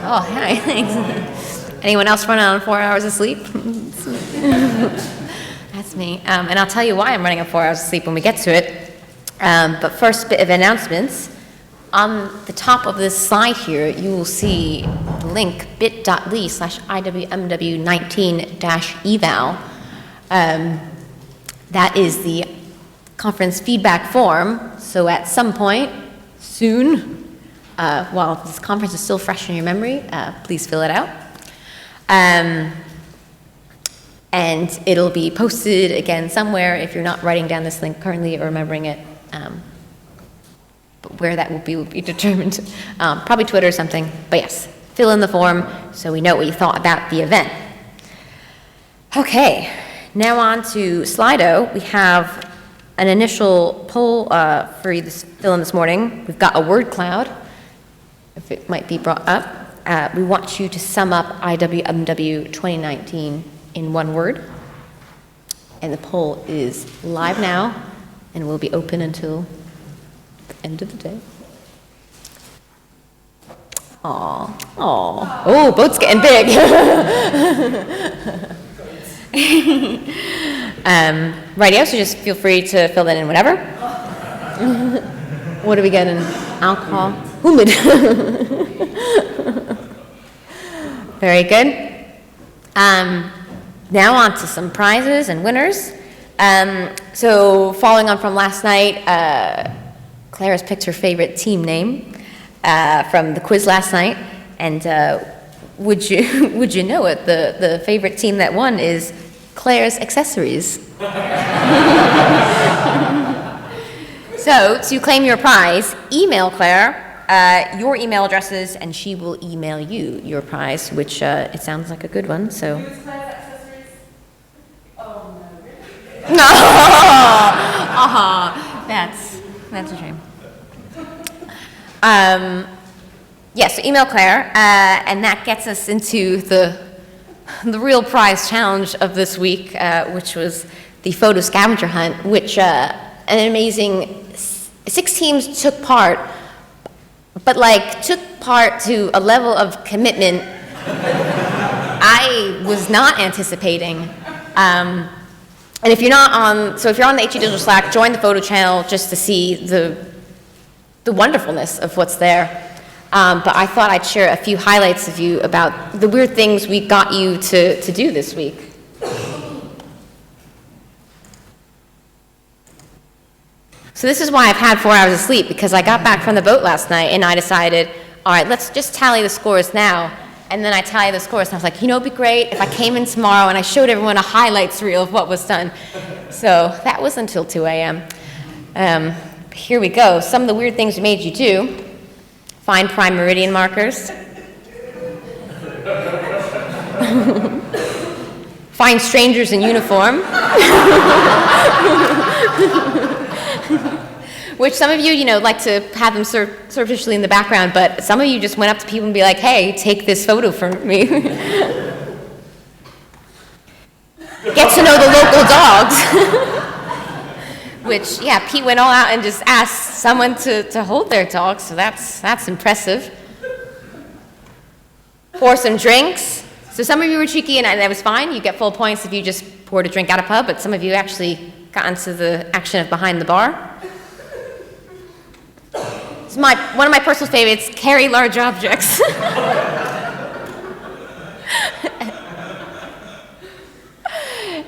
Oh, hi, thanks. Anyone else running on 4 hours of sleep? That's me. And I'll tell you why I'm running on 4 hours of sleep when we get to it. But first, bit of announcements. On the top of this slide here, you will see the link bit.ly/IWMW19-eval. That is the conference feedback form. So at some point soon, while this conference is still fresh in your memory, please fill it out. And it'll be posted again somewhere if you're not writing down this link currently or remembering it. But where that will be determined. Probably Twitter or something. But yes, fill in the form so we know what you thought about the event. Okay, now on to Slido. We have an initial poll for you to fill in this morning. We've got a word cloud, if it might be brought up. We want you to sum up IWMW 2019 in one word. And the poll is live now and will be open until the end of the day. Aw. Oh, boat's getting big. Rightio, so just feel free to fill that in whenever. What do we get in alcohol? Humid. Very good. Now on to some prizes and winners. So following on from last night, Claire has picked her favorite team name from the quiz last night, and would you know it? The favorite team that won is Claire's Accessories. So to claim your prize, email Claire your email addresses, and she will email you your prize, which it sounds like a good one. So. Who's Claire's Accessories? Oh no, really? No. That's a shame. So email Claire, and that gets us into the real prize challenge of this week, which was the photo scavenger hunt, which an amazing 6 teams took part, but took part to a level of commitment I was not anticipating. And if you're on the HE Digital Slack, join the photo channel just to see the wonderfulness of what's there. But I thought I'd share a few highlights of you about the weird things we got you to do this week. So this is why I've had 4 hours of sleep, because I got back from the boat last night and I decided, all right, let's just tally the scores now. And then I tallied the scores and I was like, it'd be great if I came in tomorrow and I showed everyone a highlights reel of what was done. So that was until 2 a.m. Here we go. Some of the weird things we made you do. Find prime meridian markers. find strangers in uniform. Which some of you, like to have them surreptitiously in the background, but some of you just went up to people and be like, hey, take this photo from me. Get to know the local dogs. Which, yeah, Pete went all out and just asked someone to hold their dog, so that's impressive. Pour some drinks. So some of you were cheeky, and that was fine. You get full points if you just poured a drink out of pub, but some of you actually got into the action of behind the bar. It's one of my personal favorites, carry large objects.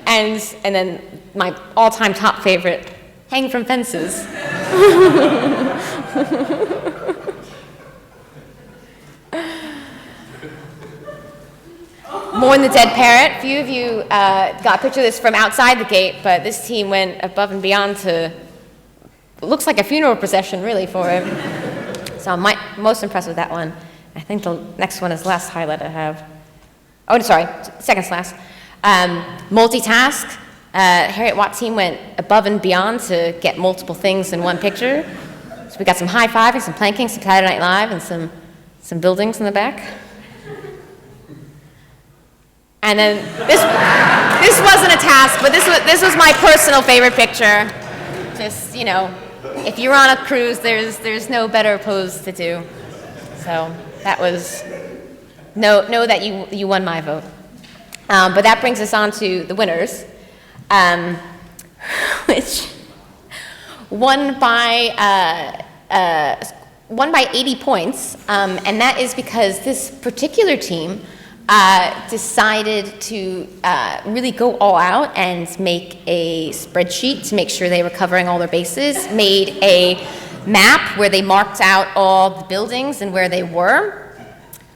and then my all-time top favorite, hang from fences. Mourn the dead parrot. A few of you got a picture of this from outside the gate, but this team went above and beyond to, looks like a funeral procession, really, for it. So I'm most impressed with that one. I think the next one is the last highlight I have. Oh, sorry, second to last. Multitask. Harriet Watt team went above and beyond to get multiple things in one picture. So we got some high-fiving, some planking, some Saturday Night Live, and some buildings in the back. And then this wasn't a task, but this was my personal favorite picture. Just, if you're on a cruise, there's no better pose to do. So that was, know that you won my vote. But that brings us on to the winners, which won by 80 points, and that is because this particular team decided to really go all out and make a spreadsheet to make sure they were covering all their bases, made a map where they marked out all the buildings and where they were.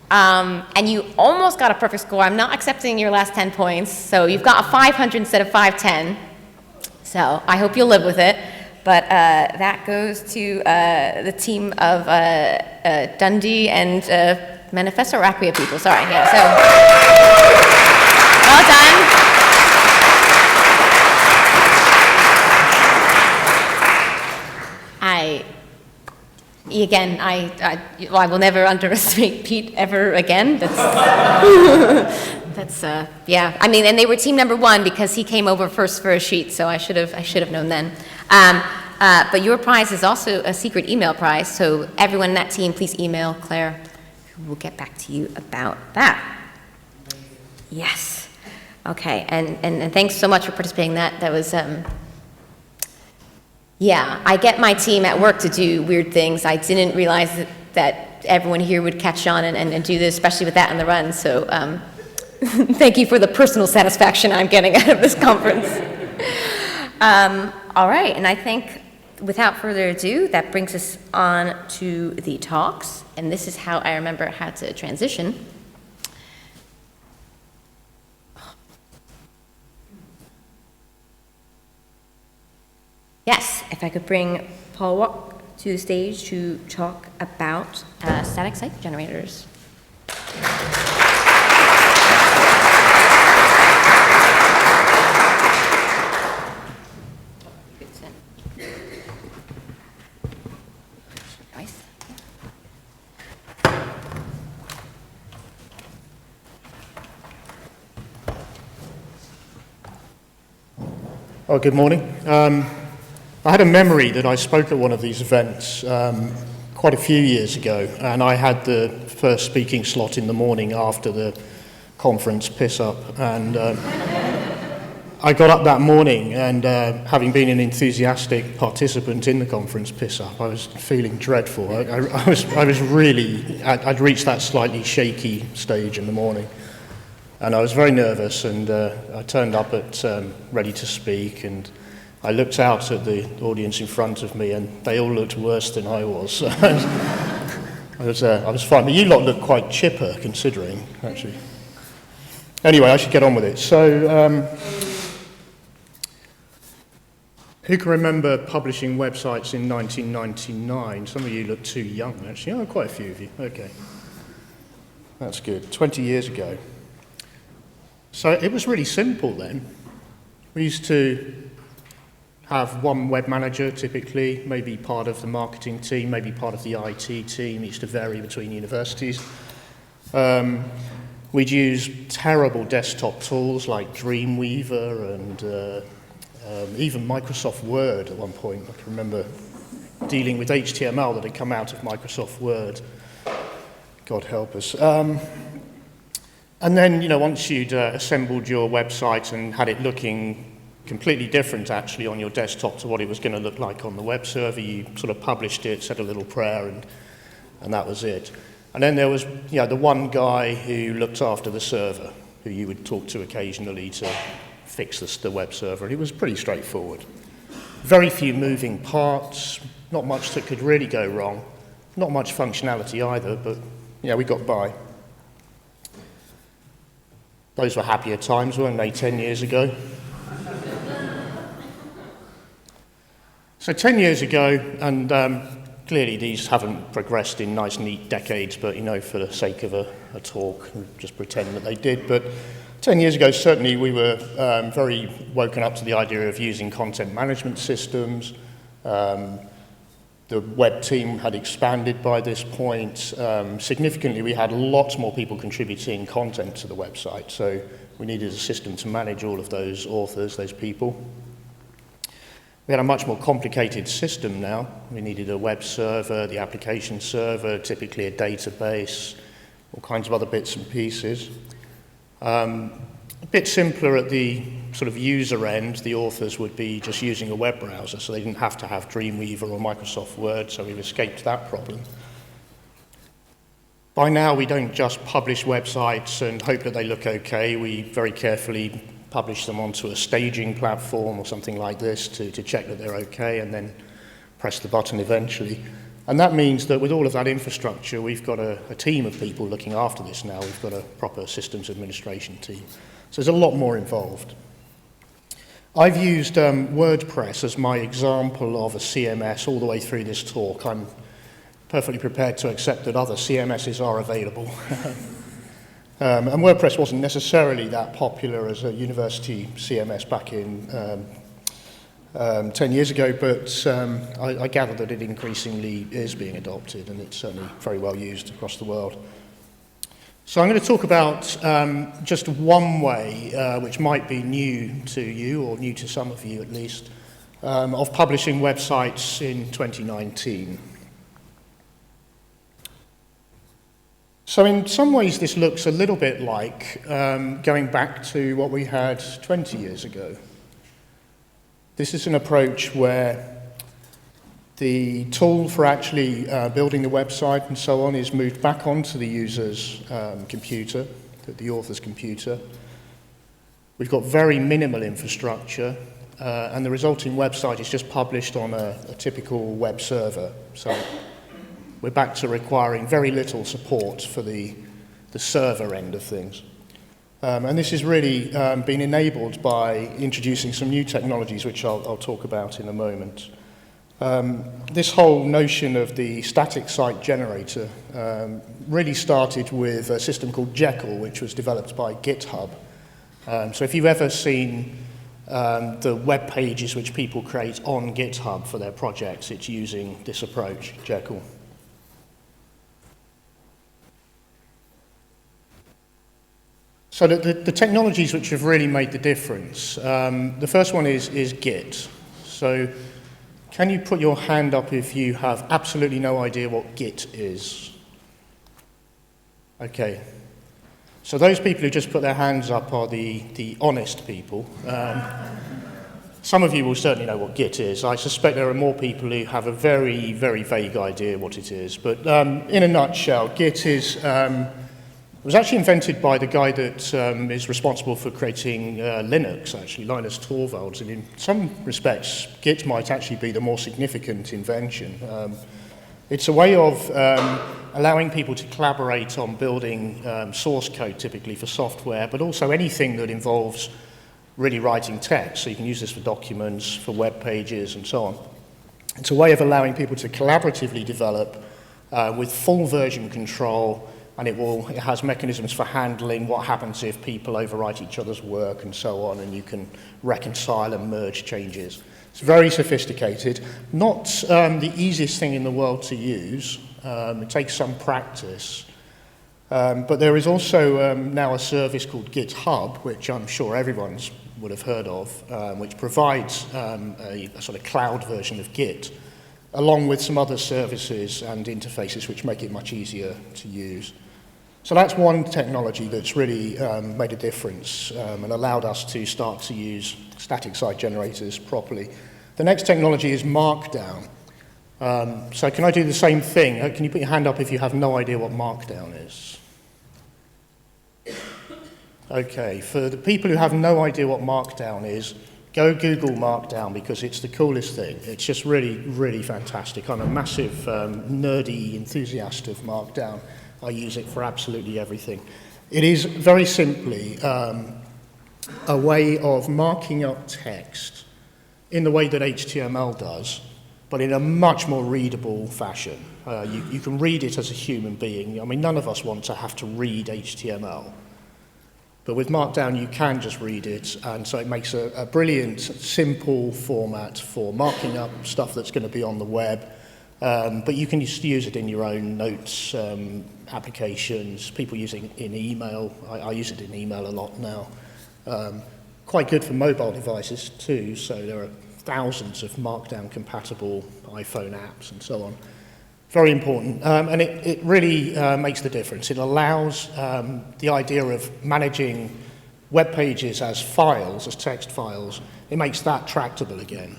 And you almost got a perfect score. I'm not accepting your last 10 points, so you've got a 500 instead of 510. So I hope you'll live with it. But that goes to the team of Dundee and Manifesto or Acquia people, sorry, yeah, so. Well done. I will never underestimate Pete ever again. Yeah. I mean, and they were team number one because he came over first for a sheet, so I should have known then. But your prize is also a secret email prize, so everyone in that team, please email Claire. We'll get back to you about that. Yes. Okay, and thanks so much for participating in that. That was, yeah, I get my team at work to do weird things. I didn't realize that everyone here would catch on and do this, especially with that in the run. So thank you for the personal satisfaction I'm getting out of this conference. All right, and I think without further ado, that brings us on to the talks. And this is how I remember how to transition. Yes, if I could bring Paul Walk to the stage to talk about static site generators. Oh, good morning. I had a memory that I spoke at one of these events quite a few years ago, and I had the first speaking slot in the morning after the conference piss-up, and I got up that morning, and having been an enthusiastic participant in the conference piss-up, I was feeling dreadful. I was really, I'd reached that slightly shaky stage in the morning. And I was very nervous, and I turned up at ready to speak, and I looked out at the audience in front of me, and they all looked worse than I was. I was fine, but you lot look quite chipper, considering, actually. Anyway, I should get on with it. So, who can remember publishing websites in 1999? Some of you look too young, actually. Oh, quite a few of you. Okay. That's good. 20 years ago. So it was really simple then. We used to have one web manager typically, maybe part of the marketing team, maybe part of the IT team. It used to vary between universities. We'd use terrible desktop tools like Dreamweaver and even Microsoft Word at one point. I can remember dealing with HTML that had come out of Microsoft Word. God help us. And then, once you'd assembled your website and had it looking completely different, actually, on your desktop to what it was going to look like on the web server, you sort of published it, said a little prayer, and that was it. And then there was, the one guy who looked after the server, who you would talk to occasionally to fix the web server. And it was pretty straightforward. Very few moving parts, not much that could really go wrong. Not much functionality either, but, we got by. Those were happier times, weren't they, 10 years ago? So 10 years ago, and clearly these haven't progressed in nice, neat decades, but, for the sake of a talk, we'll just pretend that they did. But 10 years ago, certainly we were very woken up to the idea of using content management systems. The web team had expanded by this point. Significantly, we had lots more people contributing content to the website, so we needed a system to manage all of those authors, those people. We had a much more complicated system now. We needed a web server, the application server, typically a database, all kinds of other bits and pieces. A bit simpler at the sort of user end. The authors would be just using a web browser, so they didn't have to have Dreamweaver or Microsoft Word, so we've escaped that problem. By now, we don't just publish websites and hope that they look okay. We very carefully publish them onto a staging platform or something like this to check that they're okay, and then press the button eventually. And that means that with all of that infrastructure, we've got a team of people looking after this now. We've got a proper systems administration team. So there's a lot more involved. I've used WordPress as my example of a CMS all the way through this talk. I'm perfectly prepared to accept that other CMSs are available. And WordPress wasn't necessarily that popular as a university CMS back in 10 years ago, but I gather that it increasingly is being adopted, and it's certainly very well used across the world. So I'm going to talk about just one way, which might be new to you, or new to some of you at least, of publishing websites in 2019. So in some ways this looks a little bit like going back to what we had 20 years ago. This is an approach where the tool for actually building the website and so on is moved back onto the user's computer, the author's computer. We've got very minimal infrastructure, and the resulting website is just published on a typical web server. So we're back to requiring very little support for the server end of things. And this has really been enabled by introducing some new technologies, which I'll talk about in a moment. This whole notion of the static site generator really started with a system called Jekyll, which was developed by GitHub. So if you've ever seen the web pages which people create on GitHub for their projects, it's using this approach, Jekyll. So the technologies which have really made the difference, the first one is Git. So can you put your hand up if you have absolutely no idea what Git is? Okay. So those people who just put their hands up are the honest people. Some of you will certainly know what Git is. I suspect there are more people who have a very, very vague idea what it is. But in a nutshell, Git is... It was actually invented by the guy that is responsible for creating Linux, actually, Linus Torvalds, and in some respects, Git might actually be the more significant invention. It's a way of allowing people to collaborate on building source code, typically for software, but also anything that involves really writing text. So you can use this for documents, for web pages, and so on. It's a way of allowing people to collaboratively develop with full version control and it has mechanisms for handling what happens if people overwrite each other's work and so on, and you can reconcile and merge changes. It's very sophisticated, not the easiest thing in the world to use. It takes some practice. But there is also now a service called GitHub, which I'm sure everyone would have heard of, which provides a sort of cloud version of Git, along with some other services and interfaces which make it much easier to use. So that's one technology that's really made a difference and allowed us to start to use static site generators properly. The next technology is Markdown. So can I do the same thing? Can you put your hand up if you have no idea what Markdown is? Okay, for the people who have no idea what Markdown is, go Google Markdown because it's the coolest thing. It's just really, really fantastic. I'm a massive nerdy enthusiast of Markdown. I use it for absolutely everything. It is very simply a way of marking up text in the way that HTML does, but in a much more readable fashion. You can read it as a human being. I mean, none of us want to have to read HTML. But with Markdown, you can just read it, and so it makes a brilliant, simple format for marking up stuff that's going to be on the web. But you can just use it in your own notes applications. People use it in email. I use it in email a lot now. Quite good for mobile devices too, so there are thousands of Markdown-compatible iPhone apps and so on. Very important, and it really makes the difference. It allows the idea of managing web pages as files, as text files. It makes that tractable again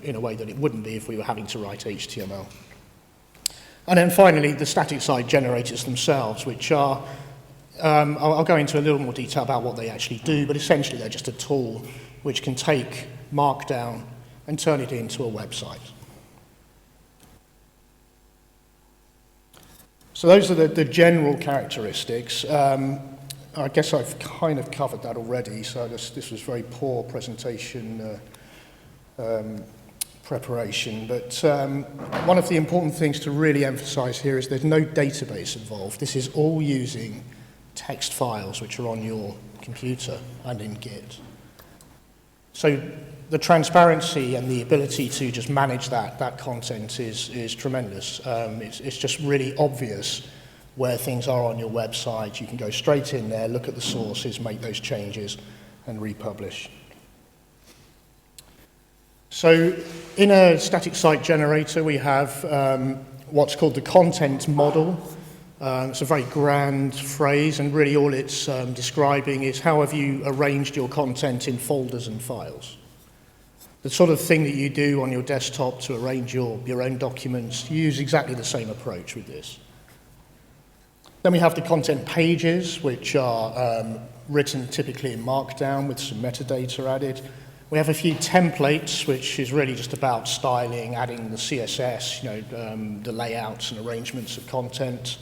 in a way that it wouldn't be if we were having to write HTML. And then finally, the static site generators themselves, which are, I'll go into a little more detail about what they actually do, but essentially they're just a tool which can take Markdown and turn it into a website. So those are the general characteristics. I guess I've kind of covered that already, so this was very poor presentation preparation. But one of the important things to really emphasize here is there's no database involved. This is all using text files which are on your computer and in Git. So the transparency and the ability to just manage that content is tremendous. It's just really obvious where things are on your website. You can go straight in there, look at the sources, make those changes, and republish. So in a static site generator, we have what's called the content model. It's a very grand phrase, and really all it's describing is how have you arranged your content in folders and files. The sort of thing that you do on your desktop to arrange your own documents, you use exactly the same approach with this. Then we have the content pages, which are written typically in Markdown with some metadata added. We have a few templates, which is really just about styling, adding the CSS, the layouts and arrangements of content.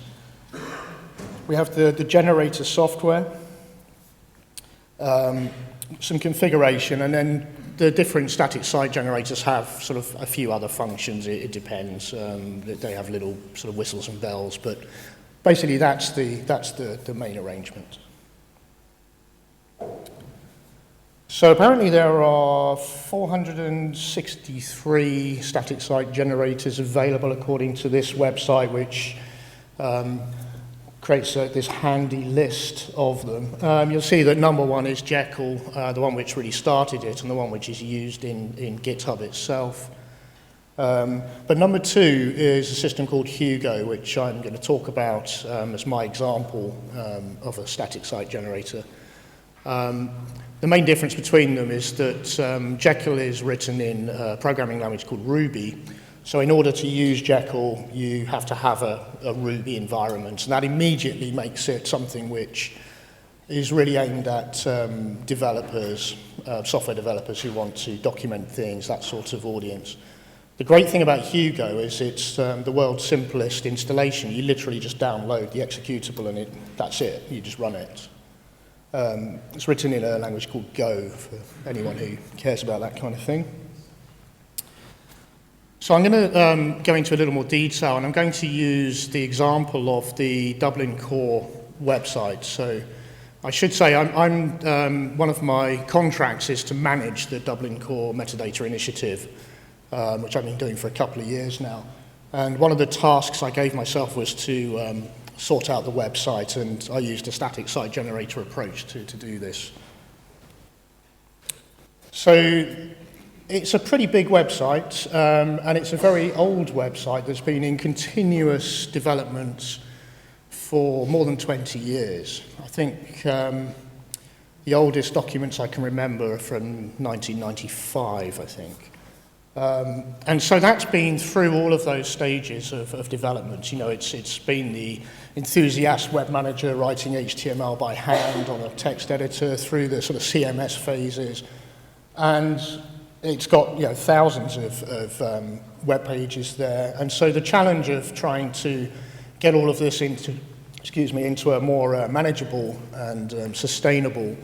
We have the generator software, some configuration, and then the different static site generators have sort of a few other functions. It depends. They have little sort of whistles and bells, but basically that's the main arrangement. So apparently there are 463 static site generators available according to this website, which creates this handy list of them. You'll see that number one is Jekyll, the one which really started it and the one which is used in GitHub itself. But number two is a system called Hugo, which I'm going to talk about as my example of a static site generator. The main difference between them is that Jekyll is written in a programming language called Ruby. So in order to use Jekyll, you have to have a Ruby environment, and that immediately makes it something which is really aimed at developers, software developers who want to document things, that sort of audience. The great thing about Hugo is it's the world's simplest installation. You literally just download the executable and that's it, you just run it. It's written in a language called Go, for anyone who cares about that kind of thing. So I'm going to go into a little more detail, and I'm going to use the example of the Dublin Core website. So I should say I'm one of my contracts is to manage the Dublin Core Metadata Initiative, which I've been doing for a couple of years now. And one of the tasks I gave myself was to sort out the website, and I used a static site generator approach to do this. So it's a pretty big website, and it's a very old website that's been in continuous development for more than 20 years. I think the oldest documents I can remember are from 1995, I think. And so that's been through all of those stages of development. You know, it's been the enthusiast web manager writing HTML by hand on a text editor through the sort of CMS phases. And it's got, you know, thousands of web pages there. And so the challenge of trying to get all of this into a more manageable and sustainable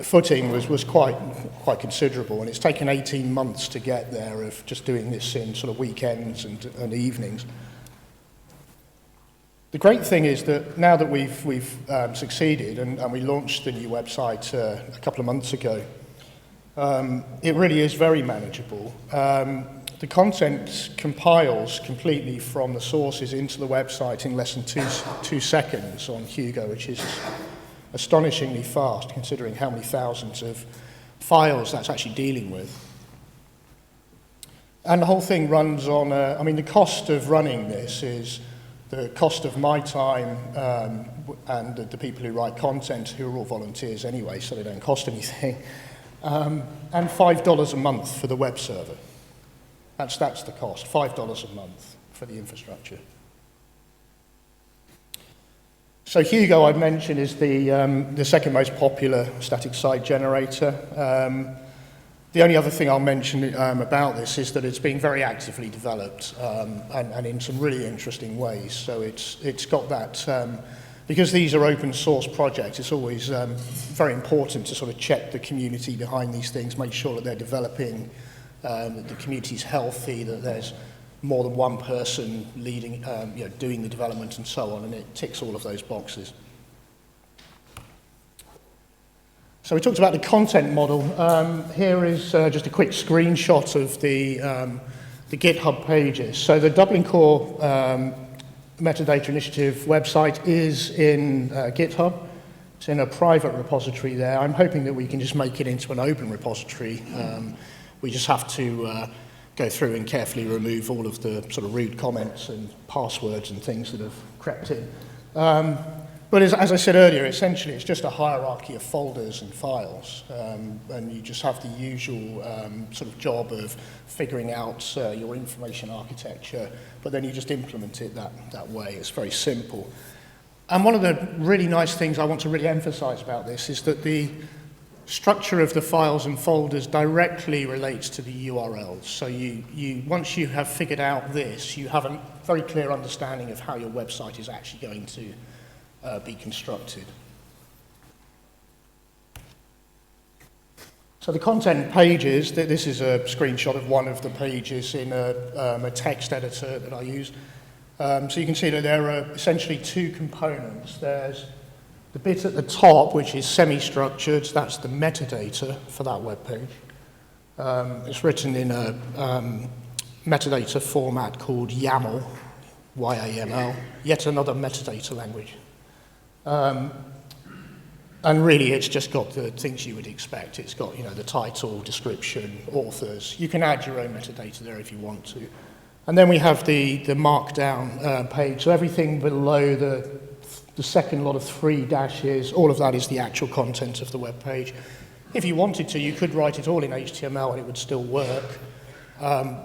footing was quite considerable. And it's taken 18 months to get there of just doing this in sort of weekends and evenings. The great thing is that now that we've succeeded and we launched the new website a couple of months ago, it really is very manageable. The content compiles completely from the sources into the website in less than two seconds on Hugo, which is astonishingly fast considering how many thousands of files that's actually dealing with. And the whole thing runs on, I mean, the cost of running this is the cost of my time and the people who write content, who are all volunteers anyway, so they don't cost anything, and $5 a month for the web server. That's the cost, $5 a month for the infrastructure. So Hugo, I've mentioned, is the second most popular static site generator. The only other thing I'll mention about this is that it's been very actively developed and in some really interesting ways. So it's got that, because these are open source projects, it's always very important to sort of check the community behind these things, make sure that they're developing, that the community's healthy, that there's more than one person leading, doing the development and so on, and it ticks all of those boxes. So we talked about the content model. Here is just a quick screenshot of the GitHub pages. So the Dublin Core Metadata Initiative website is in GitHub. It's in a private repository there. I'm hoping that we can just make it into an open repository. We just have to go through and carefully remove all of the sort of rude comments and passwords and things that have crept in. But as I said earlier, essentially it's just a hierarchy of folders and files, and you just have the usual sort of job of figuring out your information architecture, but then you just implement it that way. It's very simple. And one of the really nice things I want to really emphasize about this is that the structure of the files and folders directly relates to the URLs. So once you have figured out this, you have a very clear understanding of how your website is actually going to be constructed. So the content pages, this is a screenshot of one of the pages in a text editor that I use. So you can see that there are essentially two components. There's the bit at the top, which is semi-structured, that's the metadata for that web page. It's written in a metadata format called YAML, Y-A-M-L, yet another metadata language. And really, it's just got the things you would expect. It's got, the title, description, authors. You can add your own metadata there if you want to. And then we have the markdown page. So everything below the second lot of 3 dashes, all of that is the actual content of the web page. If you wanted to, you could write it all in HTML and it would still work.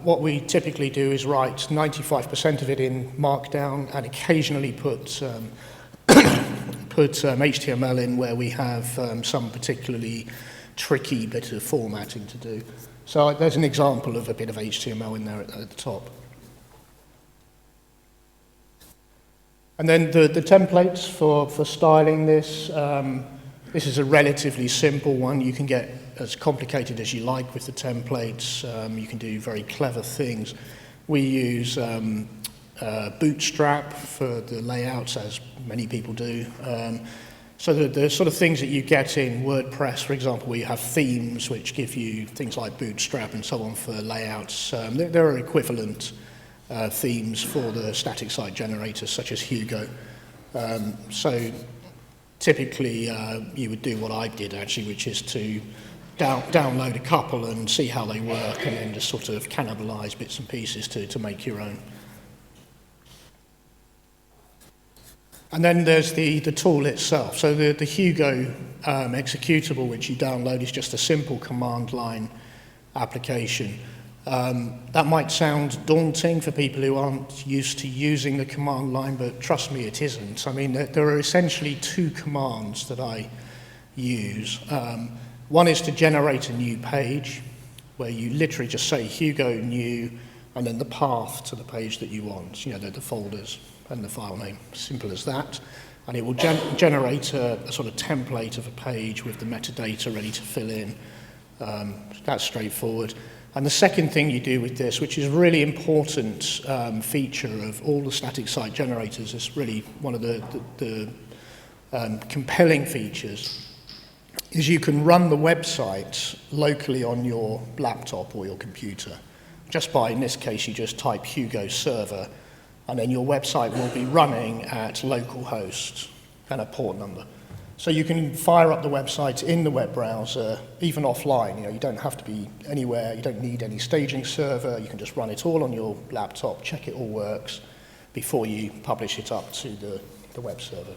What we typically do is write 95% of it in markdown and occasionally put HTML in where we have some particularly tricky bit of formatting to do. So there's an example of a bit of HTML in there at the top. And then the templates for styling this, This is a relatively simple one. You can get as complicated as you like with the templates. You can do very clever things. We use Bootstrap for the layouts, as many people do. So the sort of things that you get in WordPress, for example, where you have themes which give you things like Bootstrap and so on for layouts, there are equivalent themes for the static site generators, such as Hugo. So typically, you would do what I did, actually, which is to download a couple and see how they work, and then just sort of cannibalize bits and pieces to make your own. And then there's the tool itself. So the Hugo executable, which you download, is just a simple command line application. That might sound daunting for people who aren't used to using the command line, but trust me, it isn't. I mean, there are essentially two commands that I use. One is to generate a new page, where you literally just say Hugo new, and then the path to the page that you want, the folders and the file name, simple as that. And it will generate a sort of template of a page with the metadata ready to fill in. That's straightforward. And the second thing you do with this, which is a really important feature of all the static site generators, is really one of the compelling features, is you can run the website locally on your laptop or your computer. Just by, in this case, you just type Hugo server, and then your website will be running at localhost and a port number. So you can fire up the website in the web browser, even offline. You don't have to be anywhere. You don't need any staging server. You can just run it all on your laptop, check it all works before you publish it up to the web server.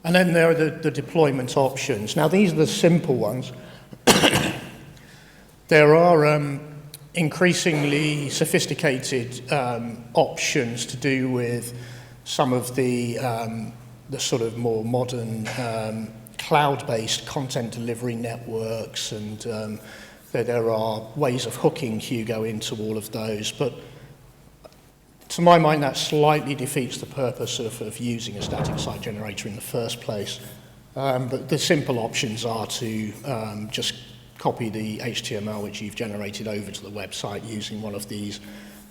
And then there are the deployment options. Now, these are the simple ones. There are increasingly sophisticated options to do with some of the sort of more modern cloud-based content delivery networks, and there are ways of hooking Hugo into all of those. But to my mind, that slightly defeats the purpose of using a static site generator in the first place. But the simple options are to just copy the HTML which you've generated over to the website using one of these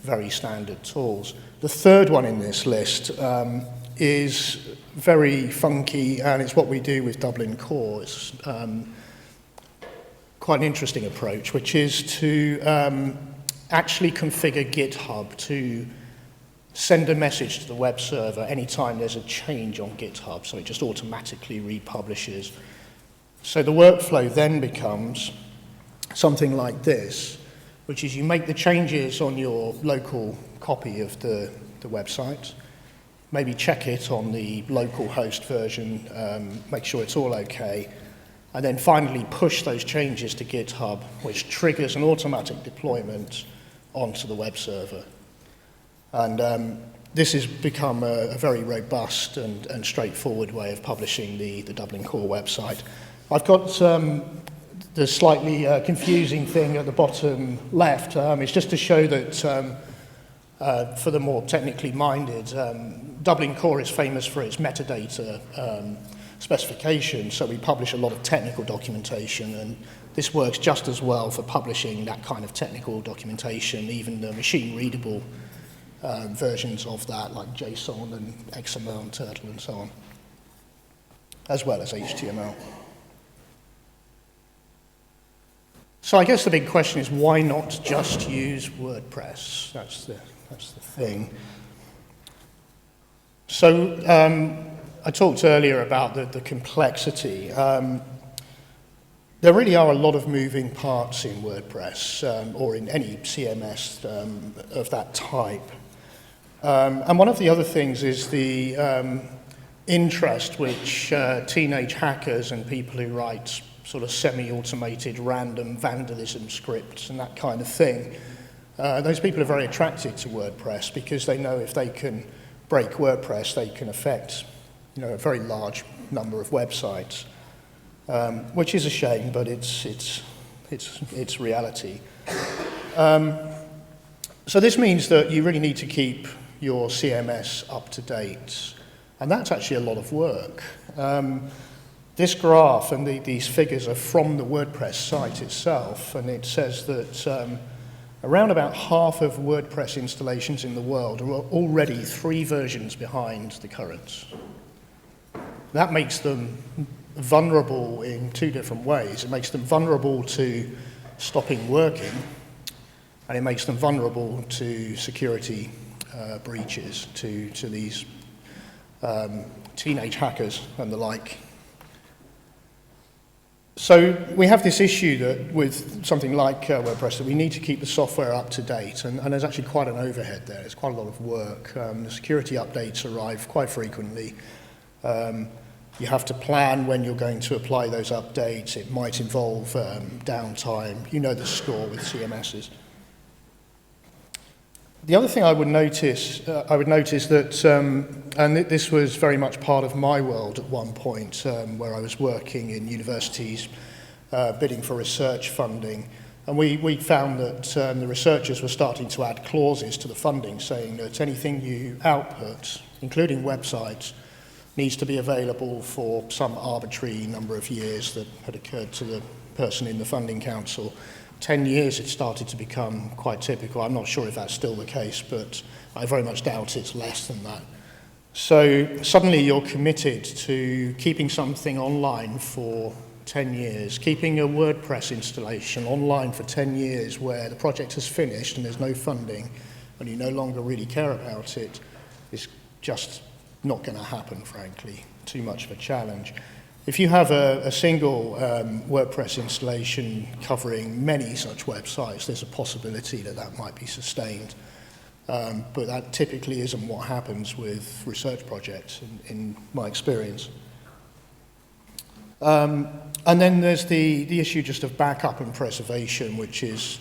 very standard tools. The third one in this list is very funky, and it's what we do with Dublin Core. It's quite an interesting approach, which is to actually configure GitHub to send a message to the web server anytime there's a change on GitHub, so it just automatically republishes. So the workflow then becomes something like this, which is you make the changes on your local copy of the website, maybe check it on the local host version, make sure it's all okay, and then finally push those changes to GitHub, which triggers an automatic deployment onto the web server. And this has become a very robust and straightforward way of publishing the Dublin Core website. I've got the slightly confusing thing at the bottom left. It's just to show that for the more technically minded, Dublin Core is famous for its metadata specification, so we publish a lot of technical documentation, and this works just as well for publishing that kind of technical documentation, even the machine-readable versions of that, like JSON and XML and Turtle and so on, as well as HTML. So I guess the big question is, why not just use WordPress? That's the thing. So I talked earlier about the complexity. There really are a lot of moving parts in WordPress or in any CMS of that type. And one of the other things is the interest which teenage hackers and people who write sort of semi-automated random vandalism scripts and that kind of thing. Those people are very attracted to WordPress because they know if they can break WordPress, they can affect, a very large number of websites, which is a shame, but it's reality. So this means that you really need to keep your CMS up to date. And that's actually a lot of work. This graph and these figures are from the WordPress site itself, and it says that around about half of WordPress installations in the world are already 3 versions behind the current. That makes them vulnerable in 2 different ways. It makes them vulnerable to stopping working, and it makes them vulnerable to security breaches, to these teenage hackers and the like. So we have this issue that with something like WordPress that we need to keep the software up to date, and there's actually quite an overhead there. It's quite a lot of work. The security updates arrive quite frequently. You have to plan when you're going to apply those updates. It might involve downtime. You know the score with CMSs. The other thing I would notice that, and this was very much part of my world at one point, where I was working in universities, bidding for research funding, and we found that the researchers were starting to add clauses to the funding, saying that anything you output, including websites, needs to be available for some arbitrary number of years that had occurred to the person in the funding council. 10 years it started to become quite typical. I'm not sure if that's still the case, but I very much doubt it's less than that. So suddenly you're committed to keeping something online for 10 years, keeping a WordPress installation online for 10 years where the project has finished and there's no funding and you no longer really care about it, is just not going to happen, frankly. Too much of a challenge. If you have a single WordPress installation covering many such websites, there's a possibility that that might be sustained. But that typically isn't what happens with research projects, in my experience. And then there's the issue just of backup and preservation, which is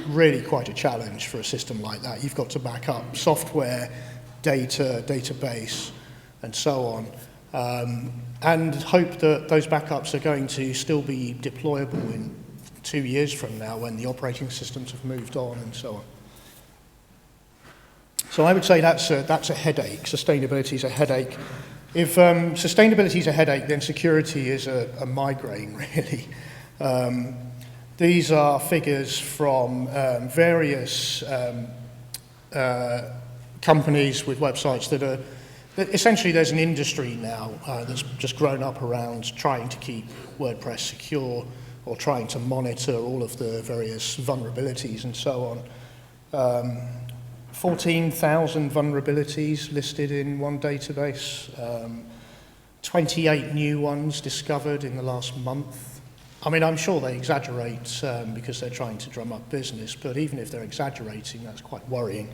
really quite a challenge for a system like that. You've got to back up software, data, database, and so on. And hope that those backups are going to still be deployable in 2 years from now when the operating systems have moved on and so on. So I would say that's a headache. Sustainability is a headache. If sustainability is a headache, then security is a migraine, really. These are figures from various companies with websites that are essentially, there's an industry now that's just grown up around trying to keep WordPress secure or trying to monitor all of the various vulnerabilities and so on. 14,000 vulnerabilities listed in one database, 28 new ones discovered in the last month. I mean, I'm sure they exaggerate because they're trying to drum up business, but even if they're exaggerating, that's quite worrying.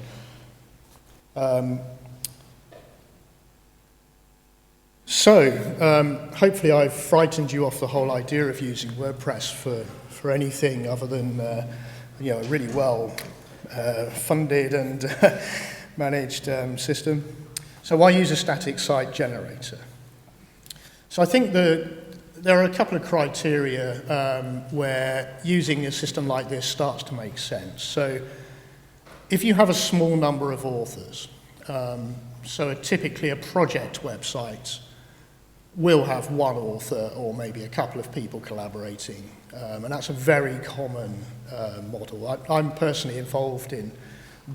So, hopefully I've frightened you off the whole idea of using WordPress for anything other than a really well funded and managed system. So why use a static site generator? So I think there are a couple of criteria where using a system like this starts to make sense. So if you have a small number of authors, so typically a project website will have one author or maybe a couple of people collaborating, and that's a very common model. I'm personally involved in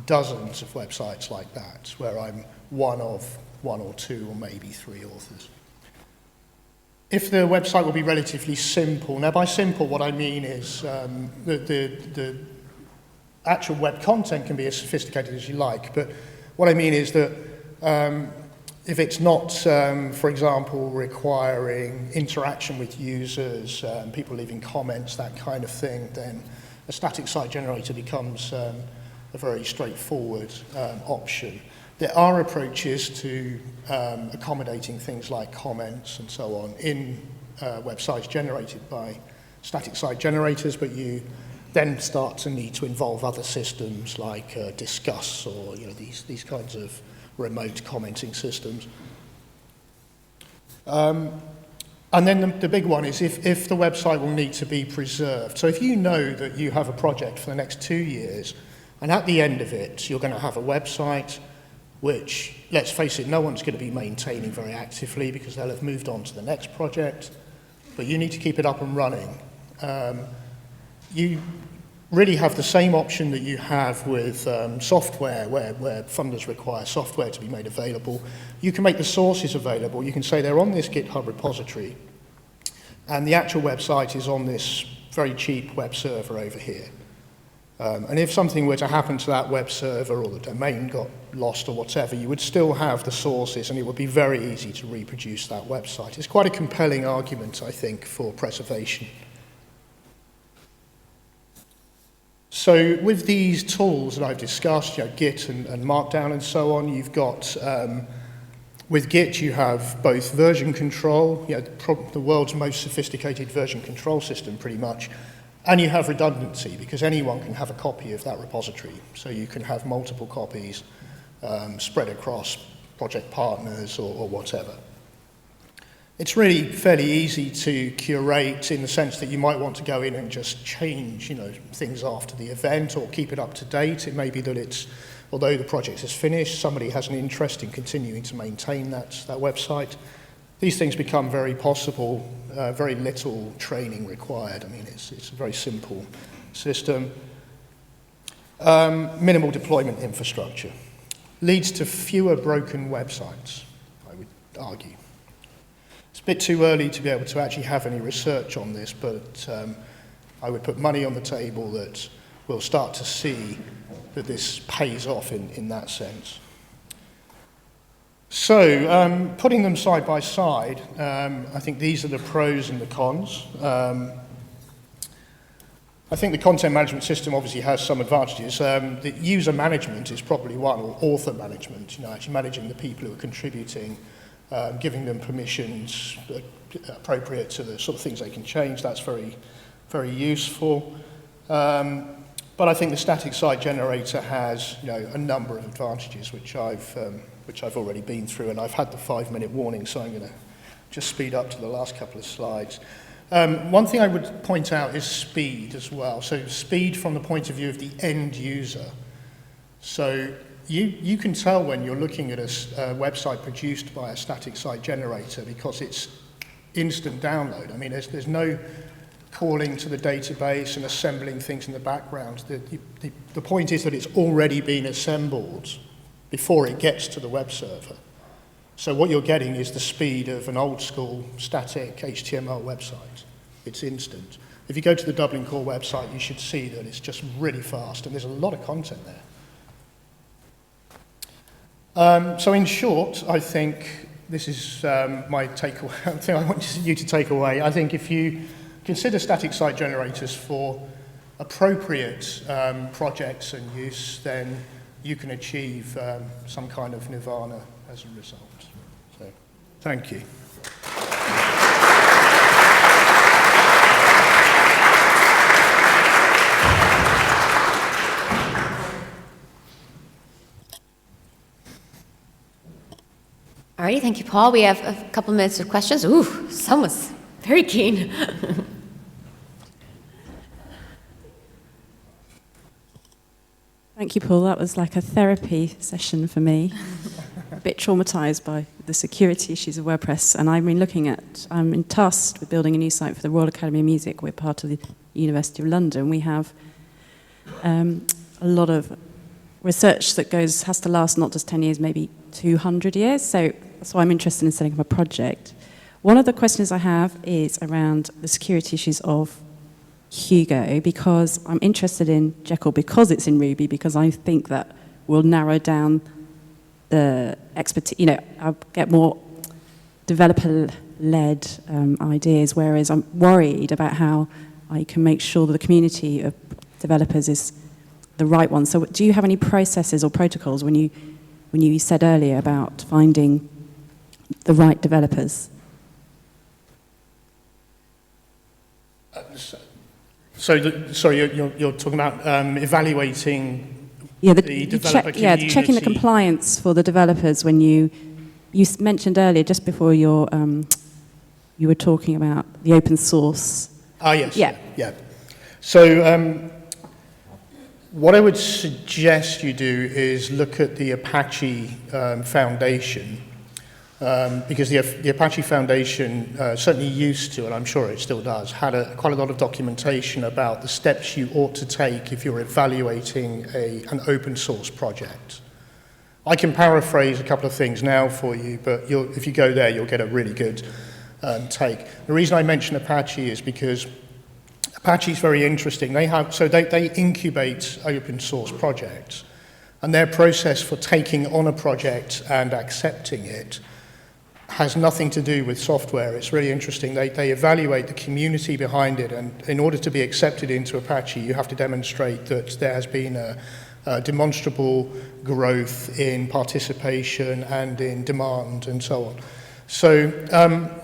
dozens of websites like that, where I'm one of 1 or 2 or maybe 3 authors. If the website will be relatively simple, now by simple what I mean is the actual web content can be as sophisticated as you like, but what I mean is that if it's not, for example, requiring interaction with users, people leaving comments, that kind of thing, then a static site generator becomes a very straightforward option. There are approaches to accommodating things like comments and so on in websites generated by static site generators, but you then start to need to involve other systems like Discuss or these kinds of remote commenting systems. And then the big one is if the website will need to be preserved. So if you know that you have a project for the next 2 years, and at the end of it, you're going to have a website which, let's face it, no one's going to be maintaining very actively because they'll have moved on to the next project, but you need to keep it up and running. You really have the same option that you have with software, where funders require software to be made available. You can make the sources available. You can say they're on this GitHub repository, and the actual website is on this very cheap web server over here. And if something were to happen to that web server, or the domain got lost or whatever, you would still have the sources, and it would be very easy to reproduce that website. It's quite a compelling argument, I think, for preservation. So with these tools that I've discussed, Git and Markdown and so on, you've got, with Git you have both version control, the world's most sophisticated version control system pretty much, and you have redundancy because anyone can have a copy of that repository. So you can have multiple copies spread across project partners or whatever. It's really fairly easy to curate in the sense that you might want to go in and just change, things after the event or keep it up to date. It may be that it's, although the project is finished, somebody has an interest in continuing to maintain that website. These things become very possible, very little training required. I mean, it's a very simple system. Minimal deployment infrastructure leads to fewer broken websites, I would argue. It's a bit too early to be able to actually have any research on this, but I would put money on the table that we'll start to see that this pays off in that sense. So, putting them side by side, I think these are the pros and the cons. I think the content management system obviously has some advantages. The user management is probably one, or author management, actually managing the people who are contributing, giving them permissions appropriate to the sort of things they can change. That's very, very useful. But I think the static site generator has, a number of advantages which I've already been through, and I've had the 5-minute warning, so I'm going to just speed up to the last couple of slides. One thing I would point out is speed as well. So speed from the point of view of the end user. So you can tell when you're looking at a website produced by a static site generator because it's instant download. I mean, there's no calling to the database and assembling things in the background. The point is that it's already been assembled before it gets to the web server. So what you're getting is the speed of an old school static HTML website. It's instant. If you go to the Dublin Core website, you should see that it's just really fast, and there's a lot of content there. So in short, I think this is my takeaway, thing I want you to take away. I think if you consider static site generators for appropriate projects and use, then you can achieve some kind of nirvana as a result. So, thank you. Alrighty, thank you, Paul. We have a couple minutes of questions. Ooh, someone's very keen. Thank you, Paul. That was like a therapy session for me. A bit traumatized by the security issues of WordPress, and I'm tasked with building a new site for the Royal Academy of Music. We're part of the University of London. We have a lot of research that has to last not just 10 years, maybe 200 years. So that's why I'm interested in setting up a project. One of the questions I have is around the security issues of Hugo, because I'm interested in Jekyll because it's in Ruby, because I think that will narrow down the expertise, I'll get more developer-led ideas, whereas I'm worried about how I can make sure that the community of developers is the right one. So do you have any processes or protocols when you said earlier about finding the right developers? Sorry, you're talking about evaluating the developer community. Checking the compliance for the developers when you mentioned earlier, just before you were talking about the open source. Ah, yes. Yeah. Yeah. So What I would suggest you do is look at the Apache Foundation, because the Apache Foundation certainly used to, and I'm sure it still does, had quite a lot of documentation about the steps you ought to take if you're evaluating an open source project. I can paraphrase a couple of things now for you, but if you go there, you'll get a really good take. The reason I mention Apache is because Apache is very interesting. They incubate open source projects, and their process for taking on a project and accepting it has nothing to do with software. It's really interesting. They evaluate the community behind it, and in order to be accepted into Apache, you have to demonstrate that there has been a demonstrable growth in participation and in demand and so on. So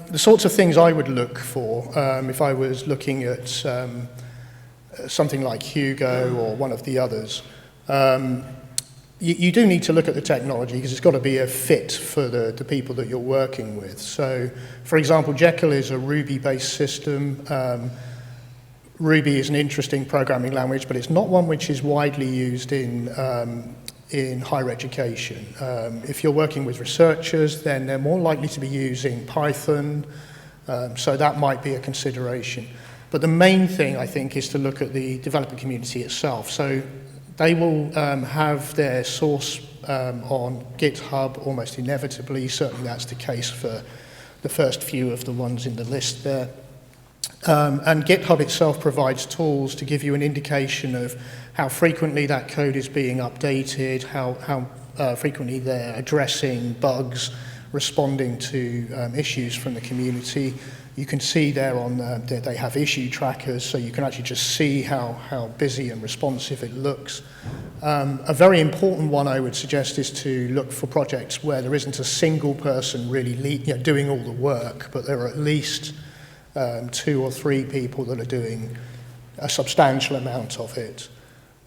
the sorts of things I would look for if I was looking at something like Hugo or one of the others, you do need to look at the technology because it's got to be a fit for the people that you're working with. So, for example, Jekyll is a Ruby-based system. Ruby is an interesting programming language, but it's not one which is widely used in higher education. If you're working with researchers, then they're more likely to be using Python, so that might be a consideration. But the main thing, I think, is to look at the developer community itself. So they will have their source on GitHub almost inevitably. Certainly that's the case for the first few of the ones in the list there. And GitHub itself provides tools to give you an indication of how frequently that code is being updated, how frequently they're addressing bugs, responding to issues from the community. You can see there on they have issue trackers, so you can actually just see how busy and responsive it looks. A very important one I would suggest is to look for projects where there isn't a single person really doing all the work, but there are at least 2 or 3 people that are doing a substantial amount of it.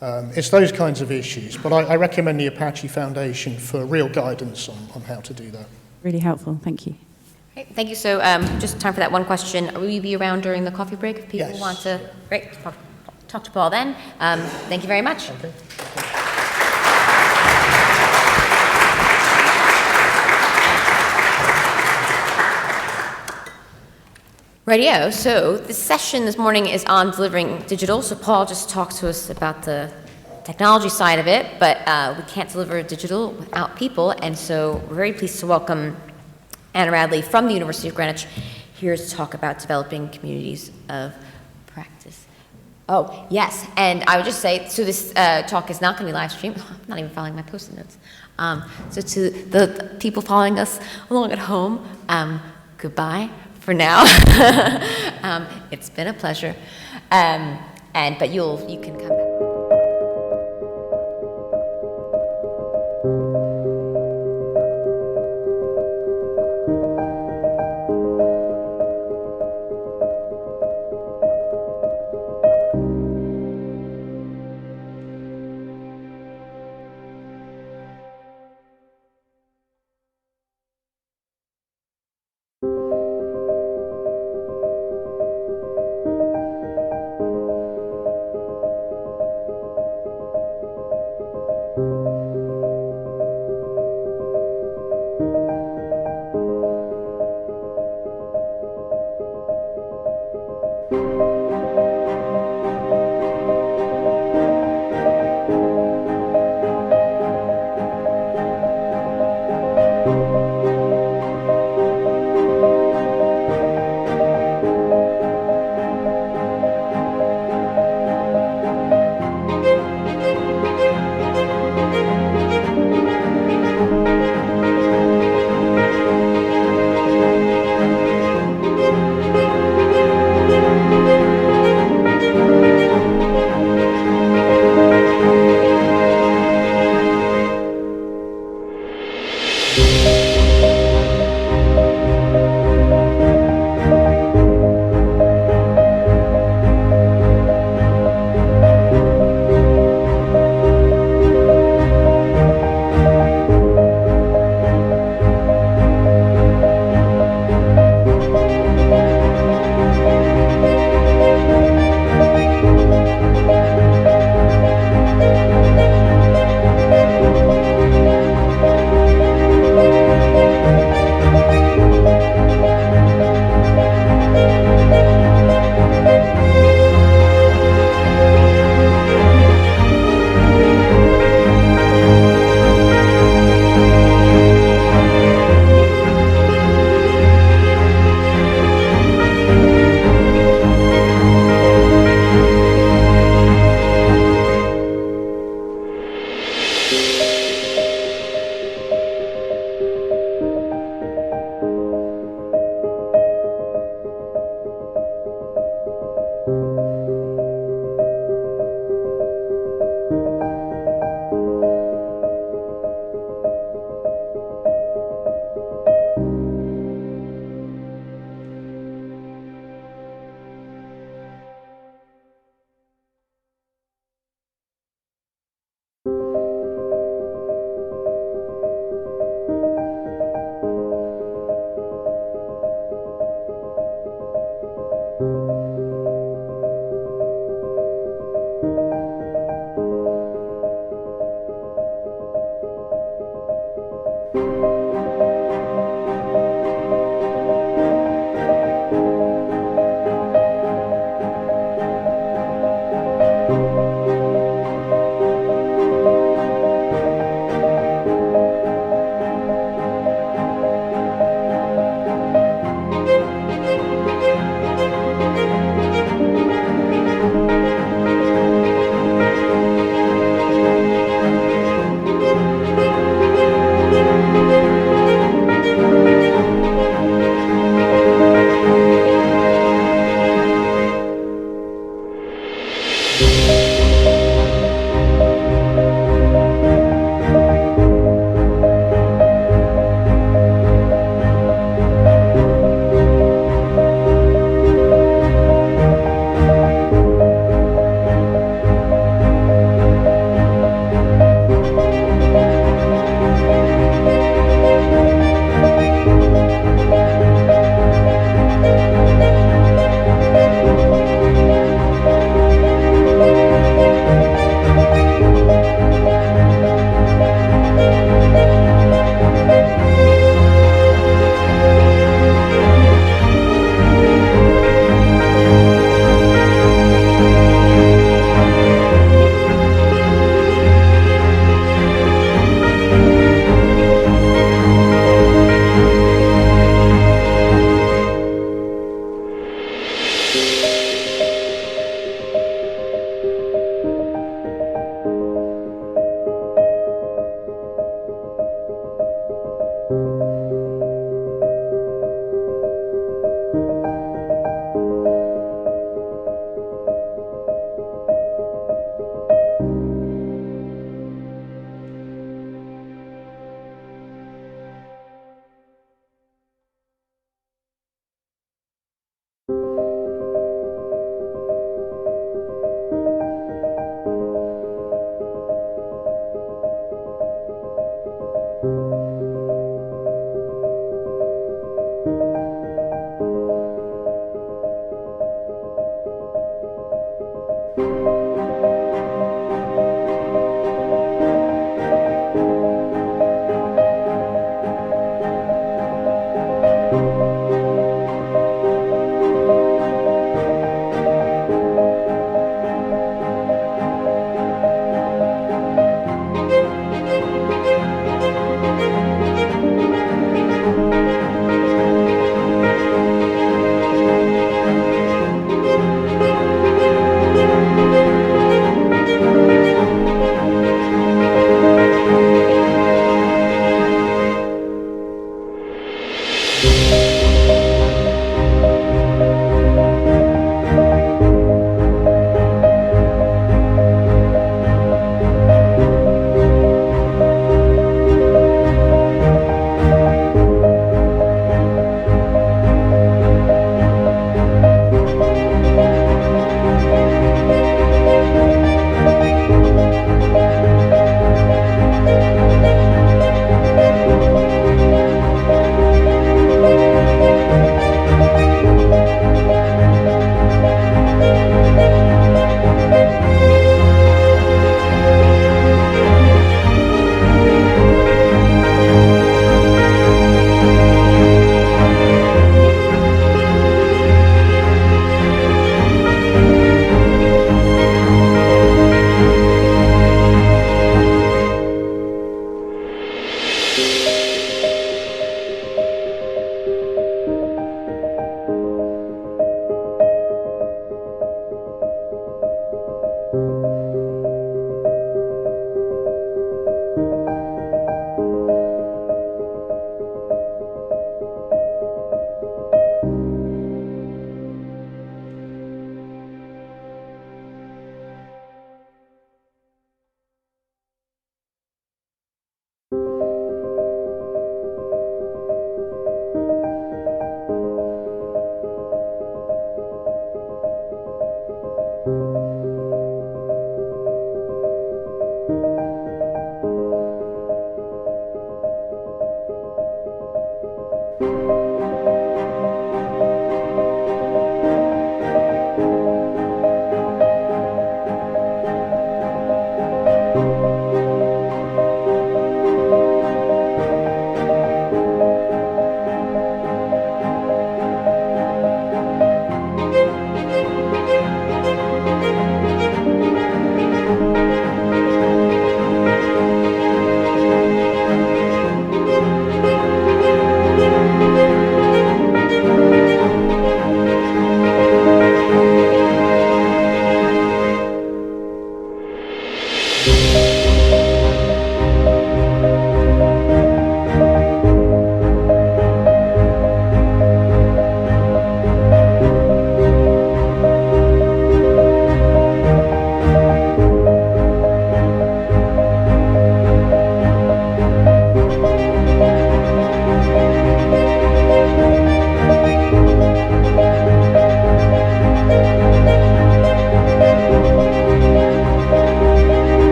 It's those kinds of issues, but I recommend the Apache Foundation for real guidance on how to do that. Really helpful, thank you. Great, thank you. So just time for that one question. Will you be around during the coffee break if people want to? Great, talk to Paul then. Thank you very much. Okay. Radio. So this session this morning is on delivering digital. So Paul just talked to us about the technology side of it, but we can't deliver digital without people. And so we're very pleased to welcome Anna Radley from the University of Greenwich here to talk about developing communities of practice. Oh, yes, and I would just say, so this talk is not going to be live streamed. I'm not even following my post-it notes. So to the people following us along at home, goodbye for now. It's been a pleasure. But you can come back.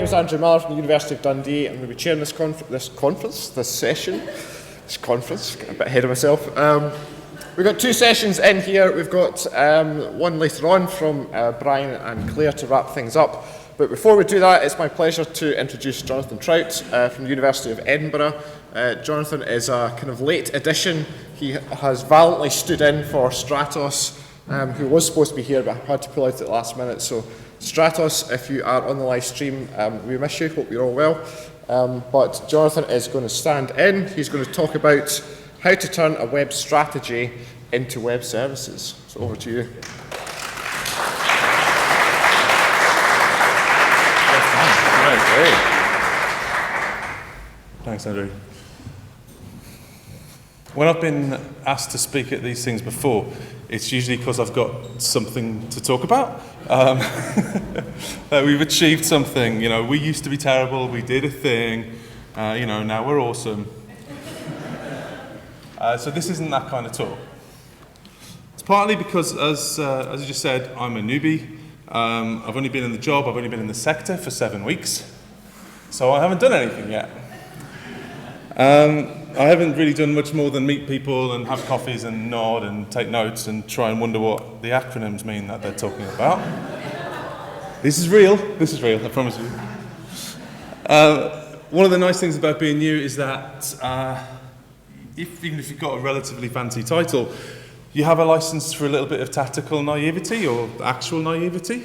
name is Andrew Miller from the University of Dundee. I'm going to be chairing this session, getting a bit ahead of myself. We've got 2 sessions in here. We've got one later on from Brian and Claire to wrap things up. But before we do that, it's my pleasure to introduce Jonathan Trout from the University of Edinburgh. Jonathan is a kind of late addition. He has valiantly stood in for Stratos, who was supposed to be here but had to pull out at the last minute. So Stratos, if you are on the live stream, we miss you, hope you're all well. But Jonathan is going to stand in. He's going to talk about how to turn a web strategy into web services. So over to you. Great. Thanks, Andrew. When I've been asked to speak at these things before, it's usually because I've got something to talk about. That we've achieved something. You know, we used to be terrible, we did a thing, now we're awesome. So this isn't that kind of talk. It's partly because, as I just said, I'm a newbie. I've only been in the job, I've only been in the sector for 7 weeks. So I haven't done anything yet. I haven't really done much more than meet people and have coffees and nod and take notes and try and wonder what the acronyms mean that they're talking about. This is real, I promise you. One of the nice things about being new is that even if you've got a relatively fancy title, you have a license for a little bit of tactical naivety or actual naivety.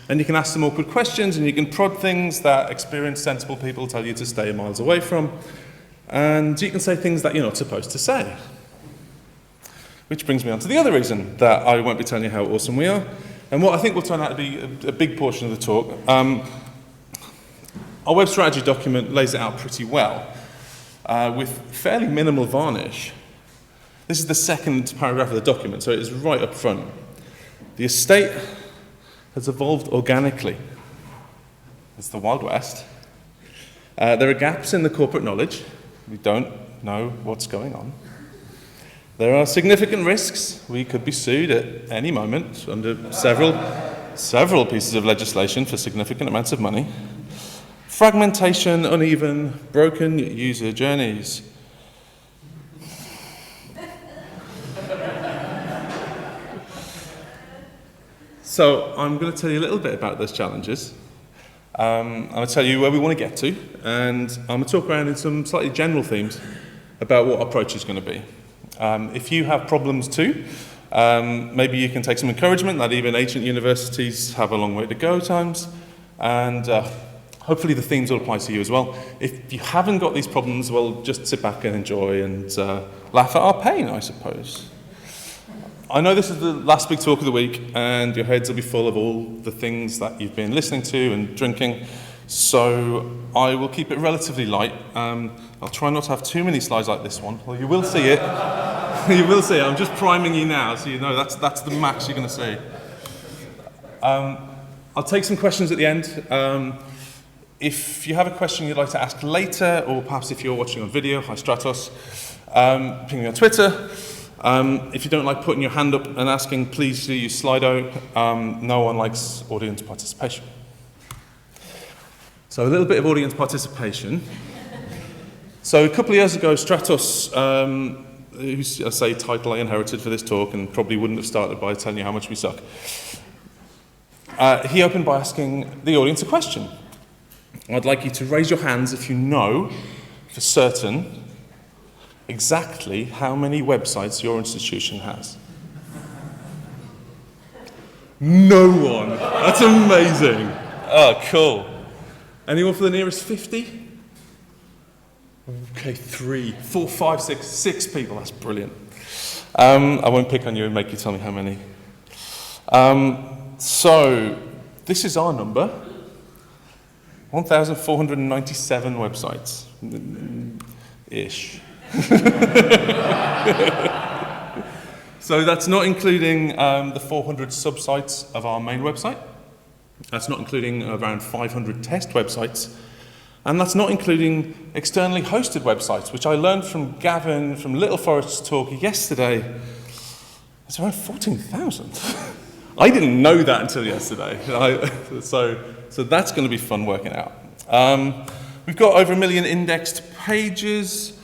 And you can ask some awkward questions and you can prod things that experienced, sensible people tell you to stay miles away from. And you can say things that you're not supposed to say. Which brings me on to the other reason that I won't be telling you how awesome we are, and what I think will turn out to be a big portion of the talk. Our web strategy document lays it out pretty well, with fairly minimal varnish. This is the second paragraph of the document, so it is right up front. The estate has evolved organically. It's the Wild West. There are gaps in the corporate knowledge. We don't know what's going on. There are significant risks. We could be sued at any moment under several pieces of legislation for significant amounts of money. Fragmentation, uneven, broken user journeys. So I'm going to tell you a little bit about those challenges. I'm going to tell you where we want to get to, and I'm going to talk around in some slightly general themes about what our approach is going to be. If you have problems too, maybe you can take some encouragement that even ancient universities have a long way to go at times, and hopefully the themes will apply to you as well. If you haven't got these problems, well, just sit back and enjoy and laugh at our pain, I suppose. I know this is the last big talk of the week, and your heads will be full of all the things that you've been listening to and drinking, so I will keep it relatively light. I'll try not to have too many slides like this one. Well, you will see it. You will see it. I'm just priming you now, so you know that's the max you're going to see. I'll take some questions at the end. If you have a question you'd like to ask later, or perhaps if you're watching on video, hi Stratos, ping me on Twitter. If you don't like putting your hand up and asking, please do use Slido. No one likes audience participation. So a little bit of audience participation. So a couple of years ago, Stratos, whose I say title I inherited for this talk and probably wouldn't have started by telling you how much we suck, he opened by asking the audience a question. I'd like you to raise your hands if you know for certain exactly how many websites your institution has. No one. That's amazing. Oh, cool. Anyone for the nearest 50? Okay, 3, 4, 5, 6 people. That's brilliant. I won't pick on you and make you tell me how many. So, this is our number. 1,497 websites. Ish. So that's not including the 400 subsites of our main website. That's not including around 500 test websites. And that's not including externally hosted websites, which I learned from Gavin from Little Forest's talk yesterday. It's around 14,000. I didn't know that until yesterday. So that's going to be fun working out. We've got over 1 million indexed pages,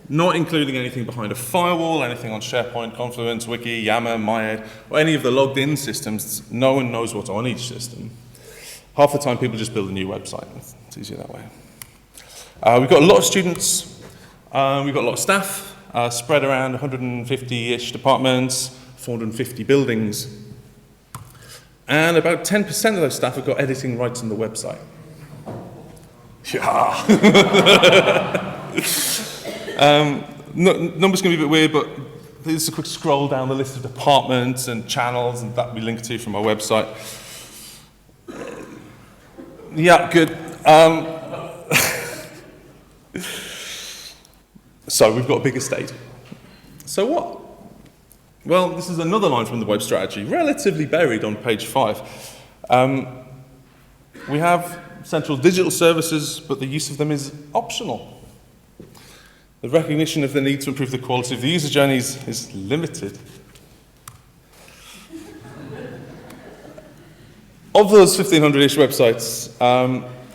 not including anything behind a firewall, anything on SharePoint, Confluence, Wiki, Yammer, MyEd, or any of the logged in systems. No one knows what's on each system. Half the time people just build a new website. It's easier that way. We've got a lot of students. We've got a lot of staff spread around 150-ish departments, 450 buildings. And about 10% of those staff have got editing rights on the website. Yeah. Numbers can be a bit weird, but here's a quick scroll down the list of departments and channels and that we link to from our website. Yeah, good. So we've got a big estate. So what? Well, this is another line from the web strategy, relatively buried on page 5. We have central digital services, but the use of them is optional. The recognition of the need to improve the quality of the user journeys is limited. Of those 1,500-ish websites,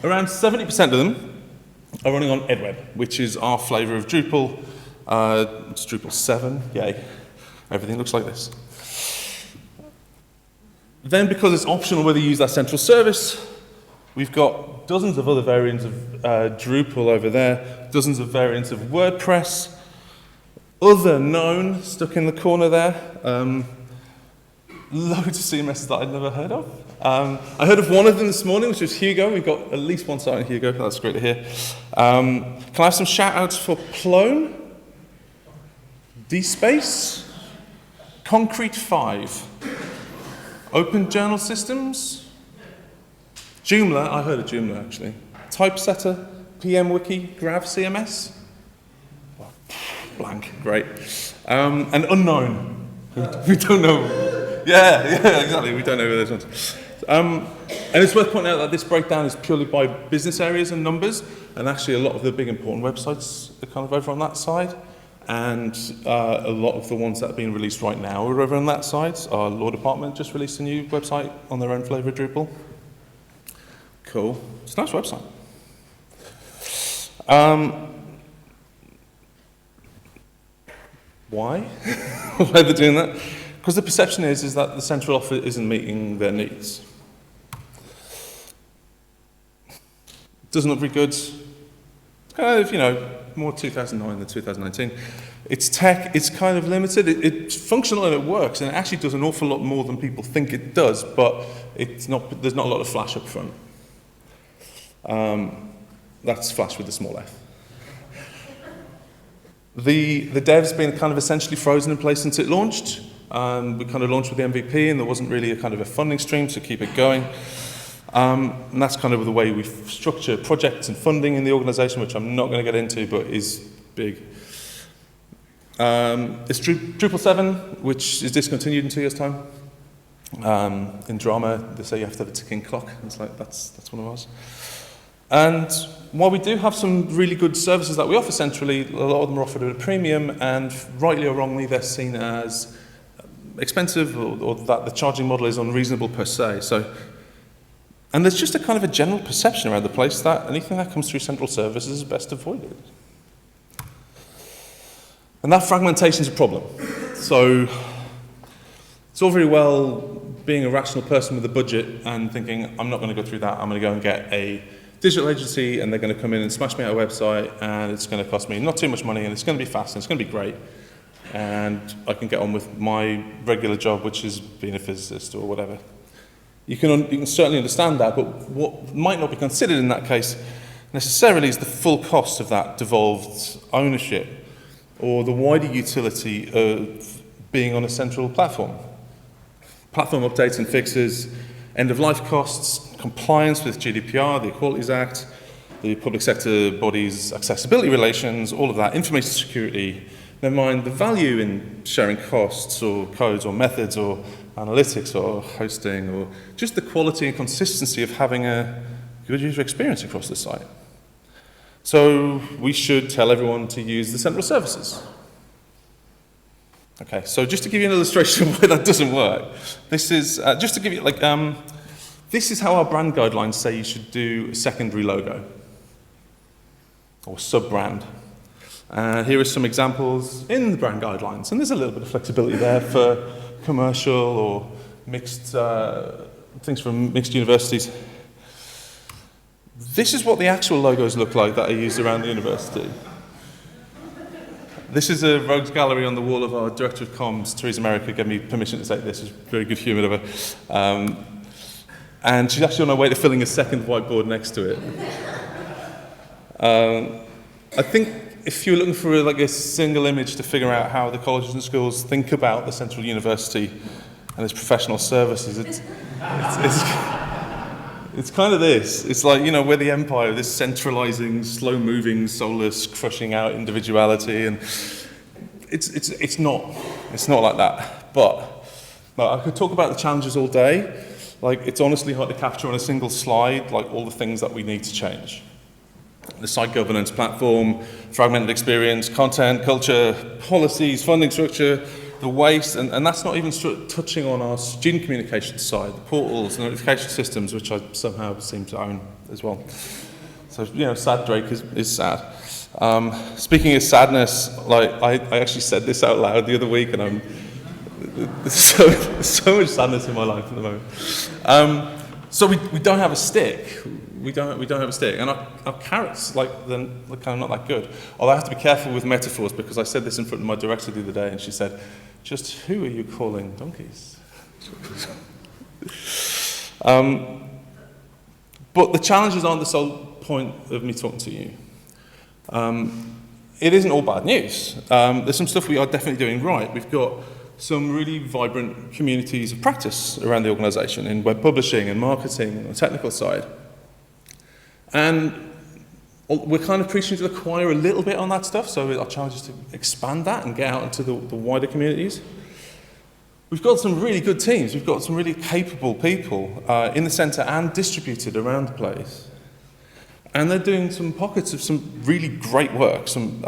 around 70% of them are running on EdWeb, which is our flavor of Drupal. It's Drupal 7, yay. Everything looks like this. Then, because it's optional whether you use that central service, we've got dozens of other variants of Drupal over there, dozens of variants of WordPress, other known stuck in the corner there, loads of CMSs that I'd never heard of. I heard of one of them this morning, which was Hugo. We've got at least one site on Hugo. That's great to hear. Can I have some shout-outs for Plone, DSpace, Concrete 5, Open Journal Systems, Joomla, I heard of Joomla actually, Typesetter, PM Wiki, Grav CMS, well, blank, great, and Unknown, we don't know, yeah, exactly, we don't know who those ones. And it's worth pointing out that this breakdown is purely by business areas and numbers, and actually a lot of the big important websites are kind of over on that side. And a lot of the ones that are being released right now are over on that side. Our law department just released a new website on their own flavor of Drupal. Cool. It's a nice website. Why? Why are they doing that? Because the perception is that the central office isn't meeting their needs. Doesn't look very good. Kind of, more 2009 than 2019. It's tech, it's kind of limited. It's functional and it works, and it actually does an awful lot more than people think it does, but there's not a lot of flash up front. That's flash with a small f. The dev's been kind of essentially frozen in place since it launched. We kind of launched with the MVP, and there wasn't really a kind of a funding stream to keep it going. And that's kind of the way we structure projects and funding in the organisation, which I'm not going to get into, but is big. It's Drupal 7, which is discontinued in 2 years' time. In drama, they say you have to have a ticking clock. It's like, that's one of ours. And while we do have some really good services that we offer centrally, a lot of them are offered at a premium, and rightly or wrongly, they're seen as expensive, or that the charging model is unreasonable per se. And there's just a kind of a general perception around the place that anything that comes through central services is best avoided. And that fragmentation is a problem. So it's all very well being a rational person with a budget and thinking, I'm not going to go through that, I'm going to go and get a digital agency and they're going to come in and smash me out a website and it's going to cost me not too much money and it's going to be fast and it's going to be great. And I can get on with my regular job, which is being a physicist or whatever. You can certainly understand that, but what might not be considered in that case necessarily is the full cost of that devolved ownership or the wider utility of being on a central platform. Platform updates and fixes, end-of-life costs, compliance with GDPR, the Equalities Act, the public sector bodies' accessibility relations, all of that, information security, never mind the value in sharing costs or codes or methods or analytics or hosting or just the quality and consistency of having a good user experience across the site. So we should tell everyone to use the central services. Okay, so just to give you an illustration of why that doesn't work, this is, just to give you, like, this is how our brand guidelines say you should do a secondary logo, or sub-brand. Here are some examples in the brand guidelines, and there's a little bit of flexibility there for commercial or mixed, things from mixed universities. This is what the actual logos look like that are used around the university. This is a rogues gallery on the wall of our Director of Comms, Theresa Merrick, gave me permission to say this. It's very good humour of her. And she's actually on her way to filling a second whiteboard next to it. I think if you're looking for like a single image to figure out how the colleges and schools think about the Central University and its professional services, it's kind of this. It's like, you know, we're the empire, this centralizing, slow-moving, soulless, crushing out individuality, and it's not like that. But I could talk about the challenges all day. Like, it's honestly hard to capture on a single slide, like all the things that we need to change. The site governance platform, fragmented experience, content, culture, policies, funding structure, the waste, and that's not even touching on our student communication side, the portals, the notification systems, which I somehow seem to own as well. So, you know, sad Drake is sad. Speaking of sadness, like, I actually said this out loud the other week, and there's so much sadness in my life at the moment. So we don't have a stick. We don't have a stick, and our carrots, like, they're kind of not that good. Although I have to be careful with metaphors, because I said this in front of my director the other day, and she said, "Just who are you calling donkeys?" But the challenges aren't the sole point of me talking to you. It isn't all bad news. There's some stuff we are definitely doing right. We've got some really vibrant communities of practice around the organisation in web publishing and marketing and on the technical side. And we're kind of preaching to the choir a little bit on that stuff, so our challenge is to expand that and get out into the wider communities. We've got some really good teams. We've got some really capable people in the centre and distributed around the place. And they're doing some pockets of some really great work, some,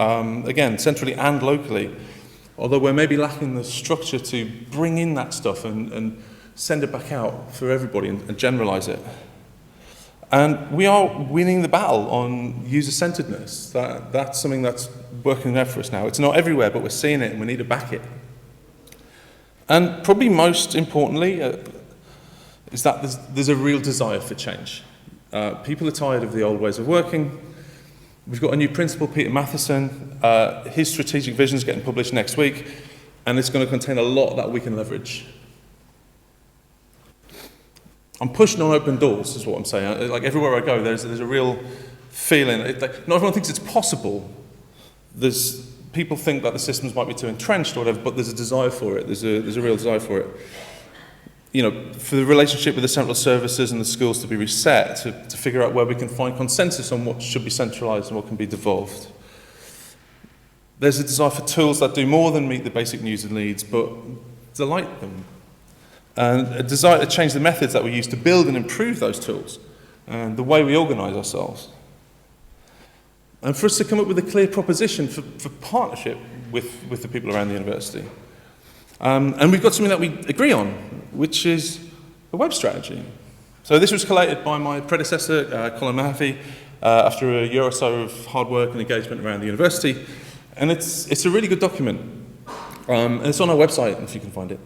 again, centrally and locally, although we're maybe lacking the structure to bring in that stuff and send it back out for everybody and generalise it. And we are winning the battle on user-centeredness. That's something that's working out for us now. It's not everywhere, but we're seeing it and we need to back it. And probably most importantly is that there's a real desire for change. People are tired of the old ways of working. We've got a new principal, Peter Matheson. His strategic vision is getting published next week, and it's going to contain a lot that we can leverage. I'm pushing on open doors, is what I'm saying. Like, everywhere I go, there's a real feeling. Not everyone thinks it's possible. People think that the systems might be too entrenched or whatever, but there's a desire for it. There's a real desire for it. You know, for the relationship with the central services and the schools to be reset, to figure out where we can find consensus on what should be centralised and what can be devolved. There's a desire for tools that do more than meet the basic needs and needs, but delight them. And a desire to change the methods that we use to build and improve those tools, and the way we organise ourselves. And for us to come up with a clear proposition for partnership with the people around the university. And we've got something that we agree on, which is a web strategy. So this was collated by my predecessor, Colin Mahaffey, after a year or so of hard work and engagement around the university. And it's a really good document. And it's on our website, if you can find it.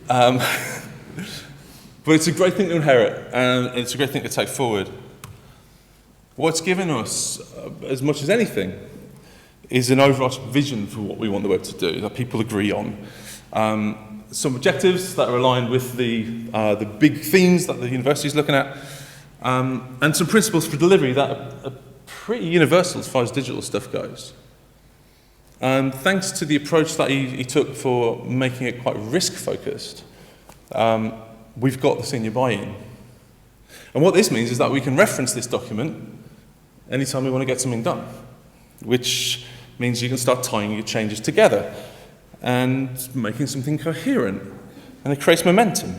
But it's a great thing to inherit, and it's a great thing to take forward. What's given us, as much as anything, is an overarching vision for what we want the web to do, that people agree on. Some objectives that are aligned with the big themes that the university is looking at, and some principles for delivery that are pretty universal as far as digital stuff goes. And thanks to the approach that he took for making it quite risk-focused, we've got the senior buy-in. And what this means is that we can reference this document anytime we want to get something done, which means you can start tying your changes together and making something coherent, and it creates momentum.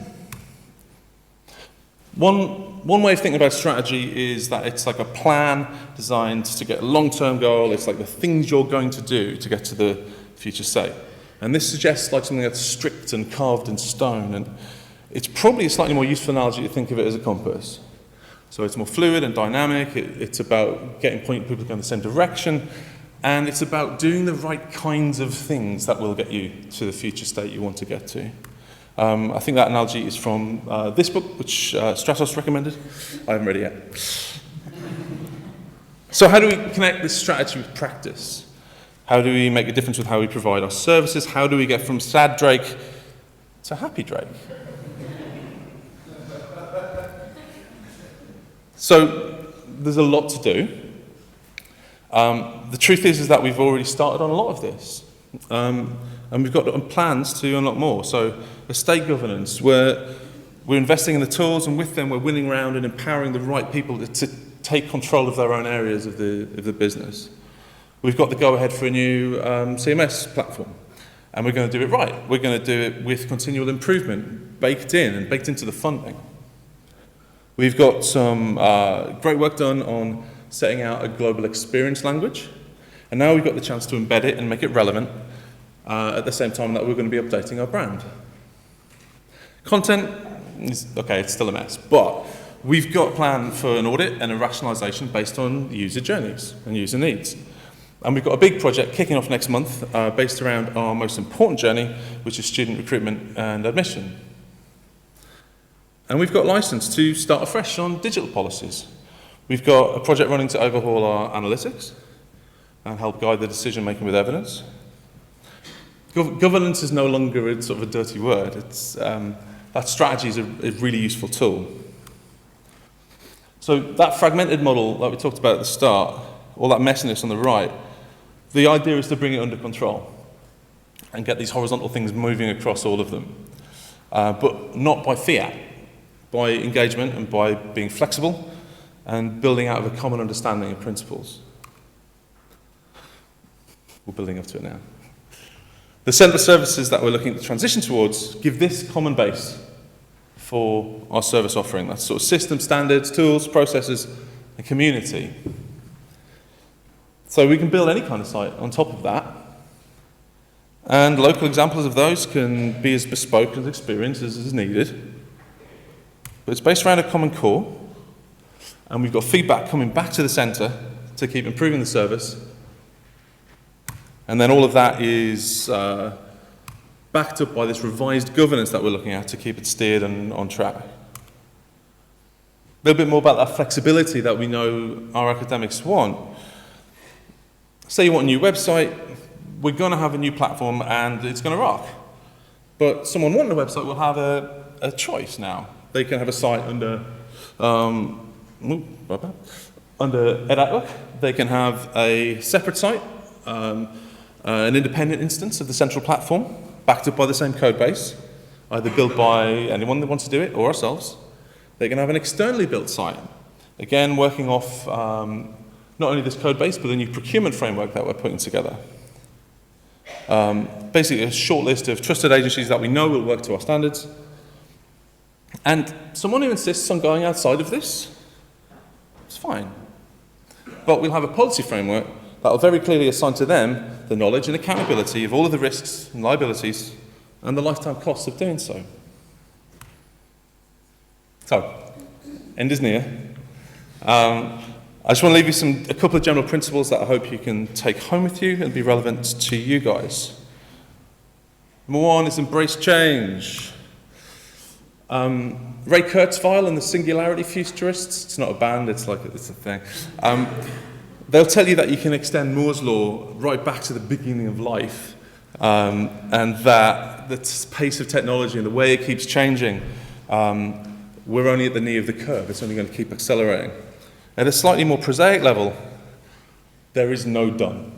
One way of thinking about strategy is that it's like a plan designed to get a long-term goal. It's like the things you're going to do to get to the future state. And this suggests like something that's strict and carved in stone. And it's probably a slightly more useful analogy to think of it as a compass. So it's more fluid and dynamic. It's about getting people going in the same direction. And it's about doing the right kinds of things that will get you to the future state you want to get to. I think that analogy is from this book, which Stratos recommended. I haven't read it yet. So how do we connect this strategy with practice? How do we make a difference with how we provide our services? How do we get from sad Drake to happy Drake? So there's a lot to do. The truth is that we've already started on a lot of this. And we've got plans to unlock more. So estate governance, where we're investing in the tools, and with them we're winning around and empowering the right people to take control of their own areas of the business. We've got the go-ahead for a new CMS platform, and we're going to do it right. We're going to do it with continual improvement baked in and baked into the funding. We've got some great work done on setting out a global experience language, and now we've got the chance to embed it and make it relevant at the same time that we're going to be updating our brand. Content is, okay, it's still a mess, but we've got a plan for an audit and a rationalization based on user journeys and user needs. And we've got a big project kicking off next month based around our most important journey, which is student recruitment and admission. And we've got license to start afresh on digital policies. We've got a project running to overhaul our analytics and help guide the decision-making with evidence. Governance is no longer a sort of a dirty word. It's, that strategy is a really useful tool. So that fragmented model that we talked about at the start, all that messiness on the right, the idea is to bring it under control and get these horizontal things moving across all of them. But not by fiat, by engagement and by being flexible and building out of a common understanding of principles. We're building up to it now. The centre services that we're looking to transition towards give this common base for our service offering. That's sort of system standards, tools, processes, and community. So we can build any kind of site on top of that. And local examples of those can be as bespoke as experience as is needed. But it's based around a common core. And we've got feedback coming back to the centre to keep improving the service. And then all of that is backed up by this revised governance that we're looking at to keep it steered and on track. A little bit more about that flexibility that we know our academics want. Say you want a new website, we're going to have a new platform and it's going to rock. But someone wanting a website will have a choice now. They can have a site under Edinburgh. They can have a separate site, an independent instance of the central platform, backed up by the same code base, either built by anyone that wants to do it or ourselves. They can have an externally built site, again working off not only this code base, but the new procurement framework that we're putting together. Basically a short list of trusted agencies that we know will work to our standards. And someone who insists on going outside of this, it's fine. But we'll have a policy framework that will very clearly assign to them the knowledge and accountability of all of the risks and liabilities and the lifetime costs of doing so. So, end is near. I just want to leave you a couple of general principles that I hope you can take home with you and be relevant to you guys. Number one is embrace change. Ray Kurzweil and the Singularity Futurists, it's not a band, it's a thing. They'll tell you that you can extend Moore's law right back to the beginning of life, and that the pace of technology and the way it keeps changing, we're only at the knee of the curve. It's only going to keep accelerating. At a slightly more prosaic level, there is no done.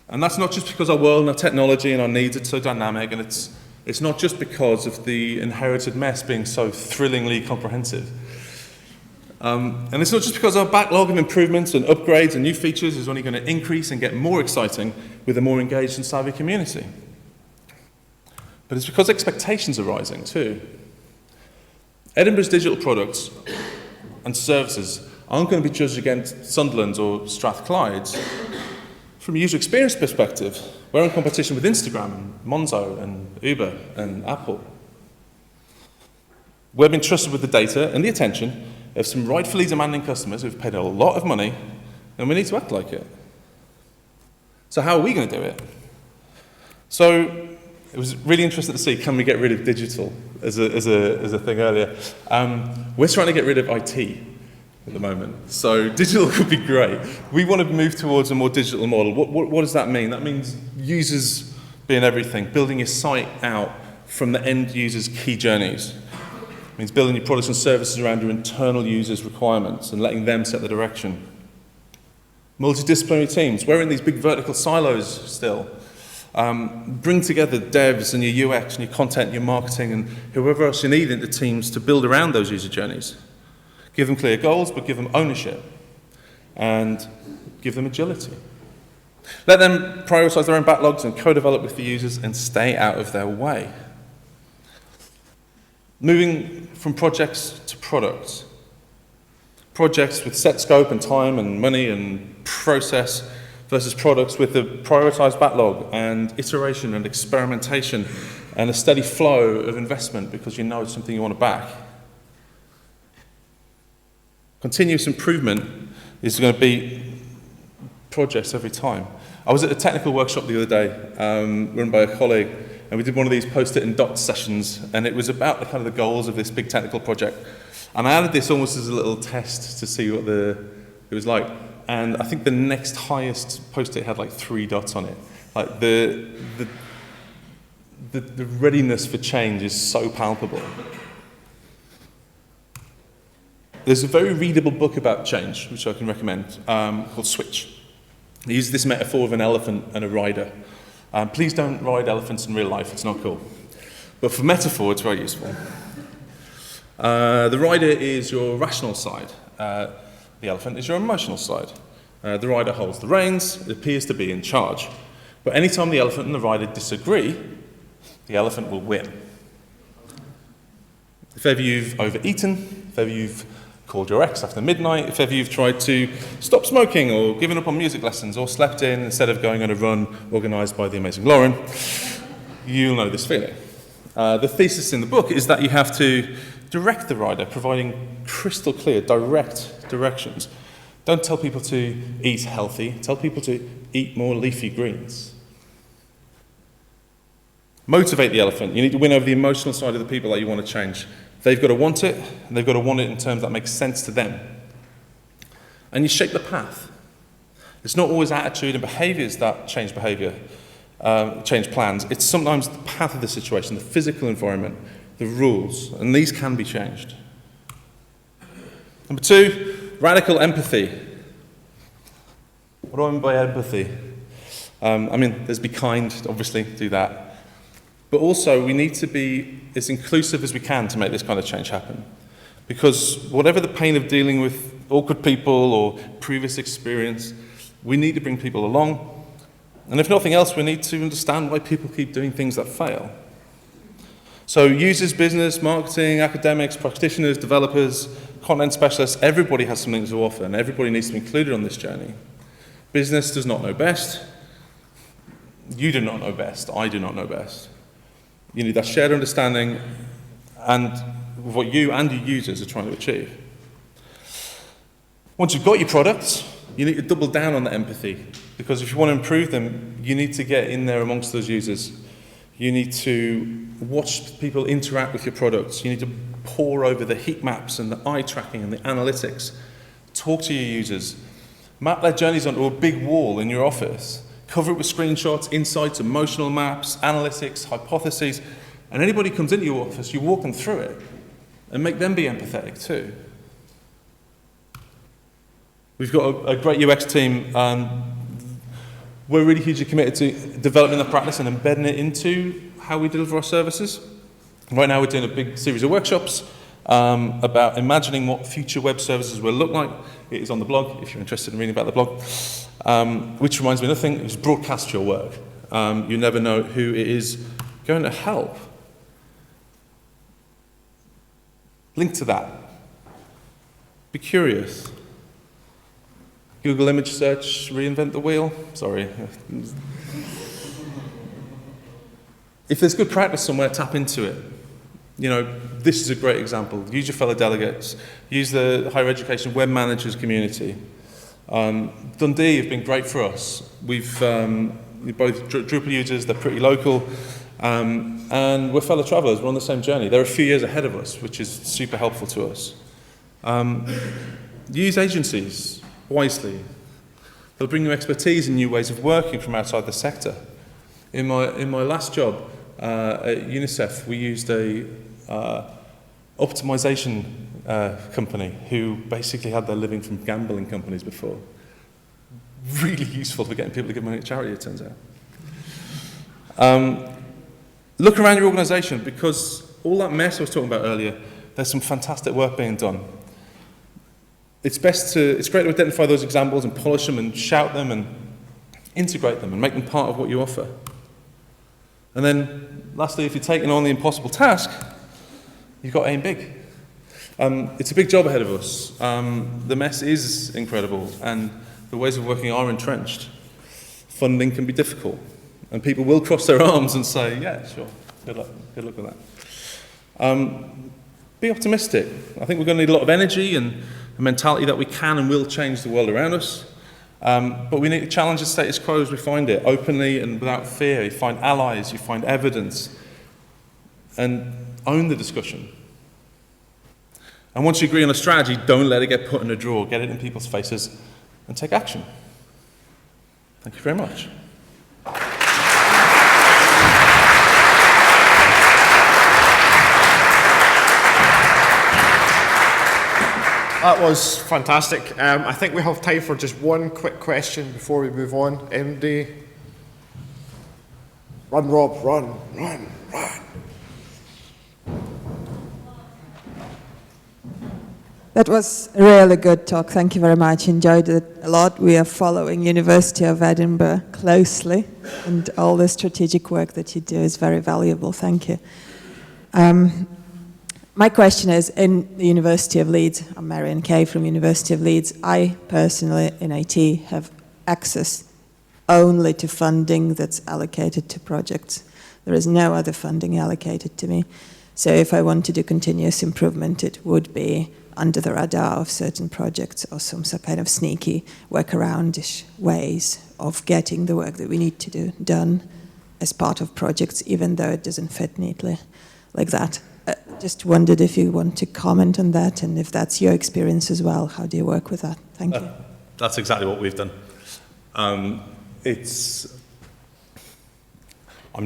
And that's not just because our world and our technology and our needs are so dynamic, and it's not just because of the inherited mess being so thrillingly comprehensive. And it's not just because our backlog of improvements and upgrades and new features is only going to increase and get more exciting with a more engaged and savvy community. But it's because expectations are rising too. Edinburgh's digital products and services aren't going to be judged against Sunderland's or Strathclyde's. From a user experience perspective, We're in competition with Instagram and Monzo and Uber and Apple. We're being trusted with the data and the attention of some rightfully demanding customers who've paid a lot of money, and we need to act like it. So how are we going to do it? So it was really interesting to see, can we get rid of digital as a thing earlier? We're trying to get rid of IT at the moment. So digital could be great. We want to move towards a more digital model. What does that mean? That means users being everything, building your site out from the end user's key journeys. It means building your products and services around your internal users' requirements and letting them set the direction. Multidisciplinary teams. We're in these big vertical silos still. Bring together devs and your UX and your content, your marketing, and whoever else you need into teams to build around those user journeys. Give them clear goals, but give them ownership and give them agility. Let them prioritize their own backlogs and co-develop with the users and stay out of their way. Moving from projects to products. Projects with set scope and time and money and process versus products with a prioritized backlog and iteration and experimentation and a steady flow of investment because you know it's something you want to back. Continuous improvement is going to be projects every time. I was at a technical workshop the other day, run by a colleague, and we did one of these post-it and dot sessions, and it was about the kind of the goals of this big technical project. And I added this almost as a little test to see what it was like. And I think the next highest post-it had like 3 dots on it. Like the readiness for change is so palpable. There's a very readable book about change, which I can recommend, called Switch. It uses this metaphor of an elephant and a rider. Please don't ride elephants in real life, it's not cool. But for metaphor, it's very useful. The rider is your rational side. The elephant is your emotional side. The rider holds the reins, it appears to be in charge. But anytime the elephant and the rider disagree, the elephant will win. If ever you've overeaten, if ever you've called your ex after midnight, if ever you've tried to stop smoking or given up on music lessons or slept in instead of going on a run organised by the amazing Lauren, you'll know this feeling. The thesis in the book is that you have to direct the rider, providing crystal clear, direct directions. Don't tell people to eat healthy, tell people to eat more leafy greens. Motivate the elephant. You need to win over the emotional side of the people that you want to change. They've got to want it, and they've got to want it in terms that make sense to them. And you shape the path. It's not always attitude and behaviours that change behaviour, change plans. It's sometimes the path of the situation, the physical environment, the rules, and these can be changed. Number 2, radical empathy. What do I mean by empathy? I mean, there's be kind, obviously, do that. But also, we need to be as inclusive as we can to make this kind of change happen. Because whatever the pain of dealing with awkward people or previous experience, we need to bring people along. And if nothing else, we need to understand why people keep doing things that fail. So users, business, marketing, academics, practitioners, developers, content specialists, everybody has something to offer, and everybody needs to be included on this journey. Business does not know best. You do not know best. I do not know best. You need that shared understanding and what you and your users are trying to achieve. Once you've got your products, you need to double down on the empathy, because if you want to improve them, you need to get in there amongst those users. You need to watch people interact with your products. You need to pore over the heat maps and the eye tracking and the analytics. Talk to your users. Map their journeys onto a big wall in your office. Cover it with screenshots, insights, emotional maps, analytics, hypotheses. And anybody who comes into your office, you walk them through it and make them be empathetic too. We've got a great UX team. We're really hugely committed to developing the practice and embedding it into how we deliver our services. Right now we're doing a big series of workshops about imagining what future web services will look like. It is on the blog, if you're interested in reading about the blog. Which reminds me of another thing, is broadcast your work. You never know who it is going to help. Link to that. Be curious. Google image search, reinvent the wheel. Sorry. if there's good practice somewhere, tap into it. You know, this is a great example. Use your fellow delegates. Use the higher education web managers community. Dundee have been great for us. We've both Drupal users, they're pretty local, and we're fellow travellers, we're on the same journey. They're a few years ahead of us, which is super helpful to us. Use agencies wisely. They'll bring you expertise and new ways of working from outside the sector. In my last job at UNICEF, we used a optimization company who basically had their living from gambling companies before. Really useful for getting people to give money to charity, it turns out. Look around your organisation, because all that mess I was talking about earlier, there's some fantastic work being done. It's great to identify those examples and polish them and shout them and integrate them and make them part of what you offer. And then, lastly, if you're taking on the impossible task, you've got to aim big. It's a big job ahead of us. The mess is incredible, and the ways of working are entrenched. Funding can be difficult, and people will cross their arms and say, yeah, sure, good luck with that. Be optimistic. I think we're going to need a lot of energy and a mentality that we can and will change the world around us. But we need to challenge the status quo as we find it, openly and without fear. You find allies, you find evidence, and own the discussion. And once you agree on a strategy, don't let it get put in a drawer. Get it in people's faces and take action. Thank you very much. That was fantastic. I think we have time for just one quick question before we move on. MD? Run, Rob, run. That was a really good talk. Thank you very much. Enjoyed it a lot. We are following University of Edinburgh closely, and all the strategic work that you do is very valuable. Thank you. My question is, in the University of Leeds, I'm Marion Kay from University of Leeds, I personally, in IT, have access only to funding that's allocated to projects. There is no other funding allocated to me. So if I want to do continuous improvement, it would be under the radar of certain projects or some kind of sneaky workaround-ish ways of getting the work that we need to do done as part of projects, even though it doesn't fit neatly like that. Just wondered if you want to comment on that, and if that's your experience as well. How do you work with that? Thank you. That's exactly what we've done. I'm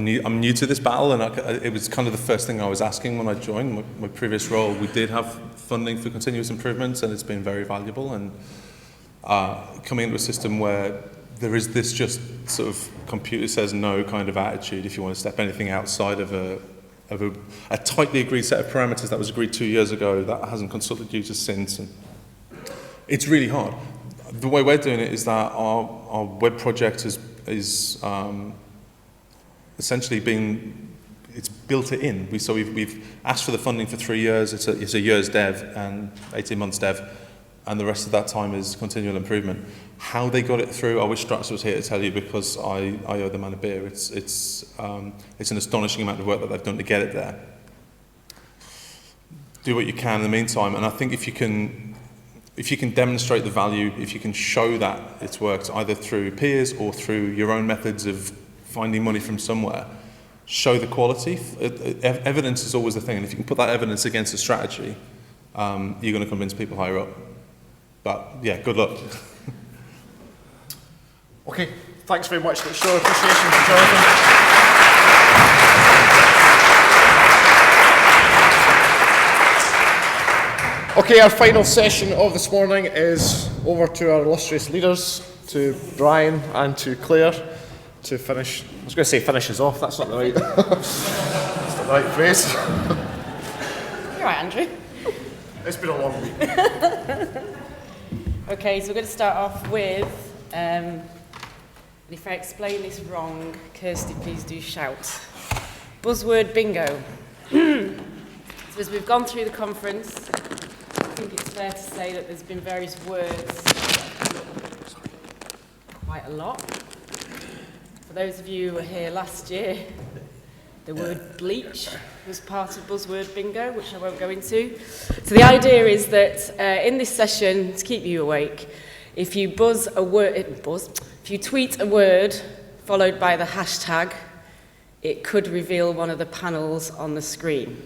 new to this battle, and it was kind of the first thing I was asking when I joined my previous role. We did have funding for continuous improvements, and it's been very valuable. And coming into a system where there is this just sort of computer says no kind of attitude if you want to step anything outside of a tightly agreed set of parameters that was agreed 2 years ago, that hasn't consulted users since. And it's really hard. The way we're doing it is that our web project is essentially it's built it in. We've asked for the funding for 3 years. It's a year's dev and 18 months dev, and the rest of that time is continual improvement. How they got it through, I wish Stratos was here to tell you, because I owe the man a beer. It's an astonishing amount of work that they've done to get it there. Do what you can in the meantime, and I think if you can demonstrate the value, if you can show that it's worked either through peers or through your own methods of finding money from somewhere, show the quality. Evidence is always the thing, and if you can put that evidence against a strategy, you're going to convince people higher up. But yeah, good luck. Okay, thanks very much. Let's show appreciation for Jonathan. Okay, our final session of this morning is over to our illustrious leaders, to Brian and to Claire, to finish. I was going to say finish us off. That's not the right. That's not the right phrase. You're right, Andrew. It's been a long week. Okay, so we're going to start off with, if I explain this wrong, Kirsty, please do shout. Buzzword bingo. So as we've gone through the conference, I think it's fair to say that there's been various words, quite a lot. For those of you who were here last year, The word bleach was part of buzzword bingo, which I won't go into. So the idea is that in this session, to keep you awake, if you if you tweet a word followed by the hashtag, it could reveal one of the panels on the screen.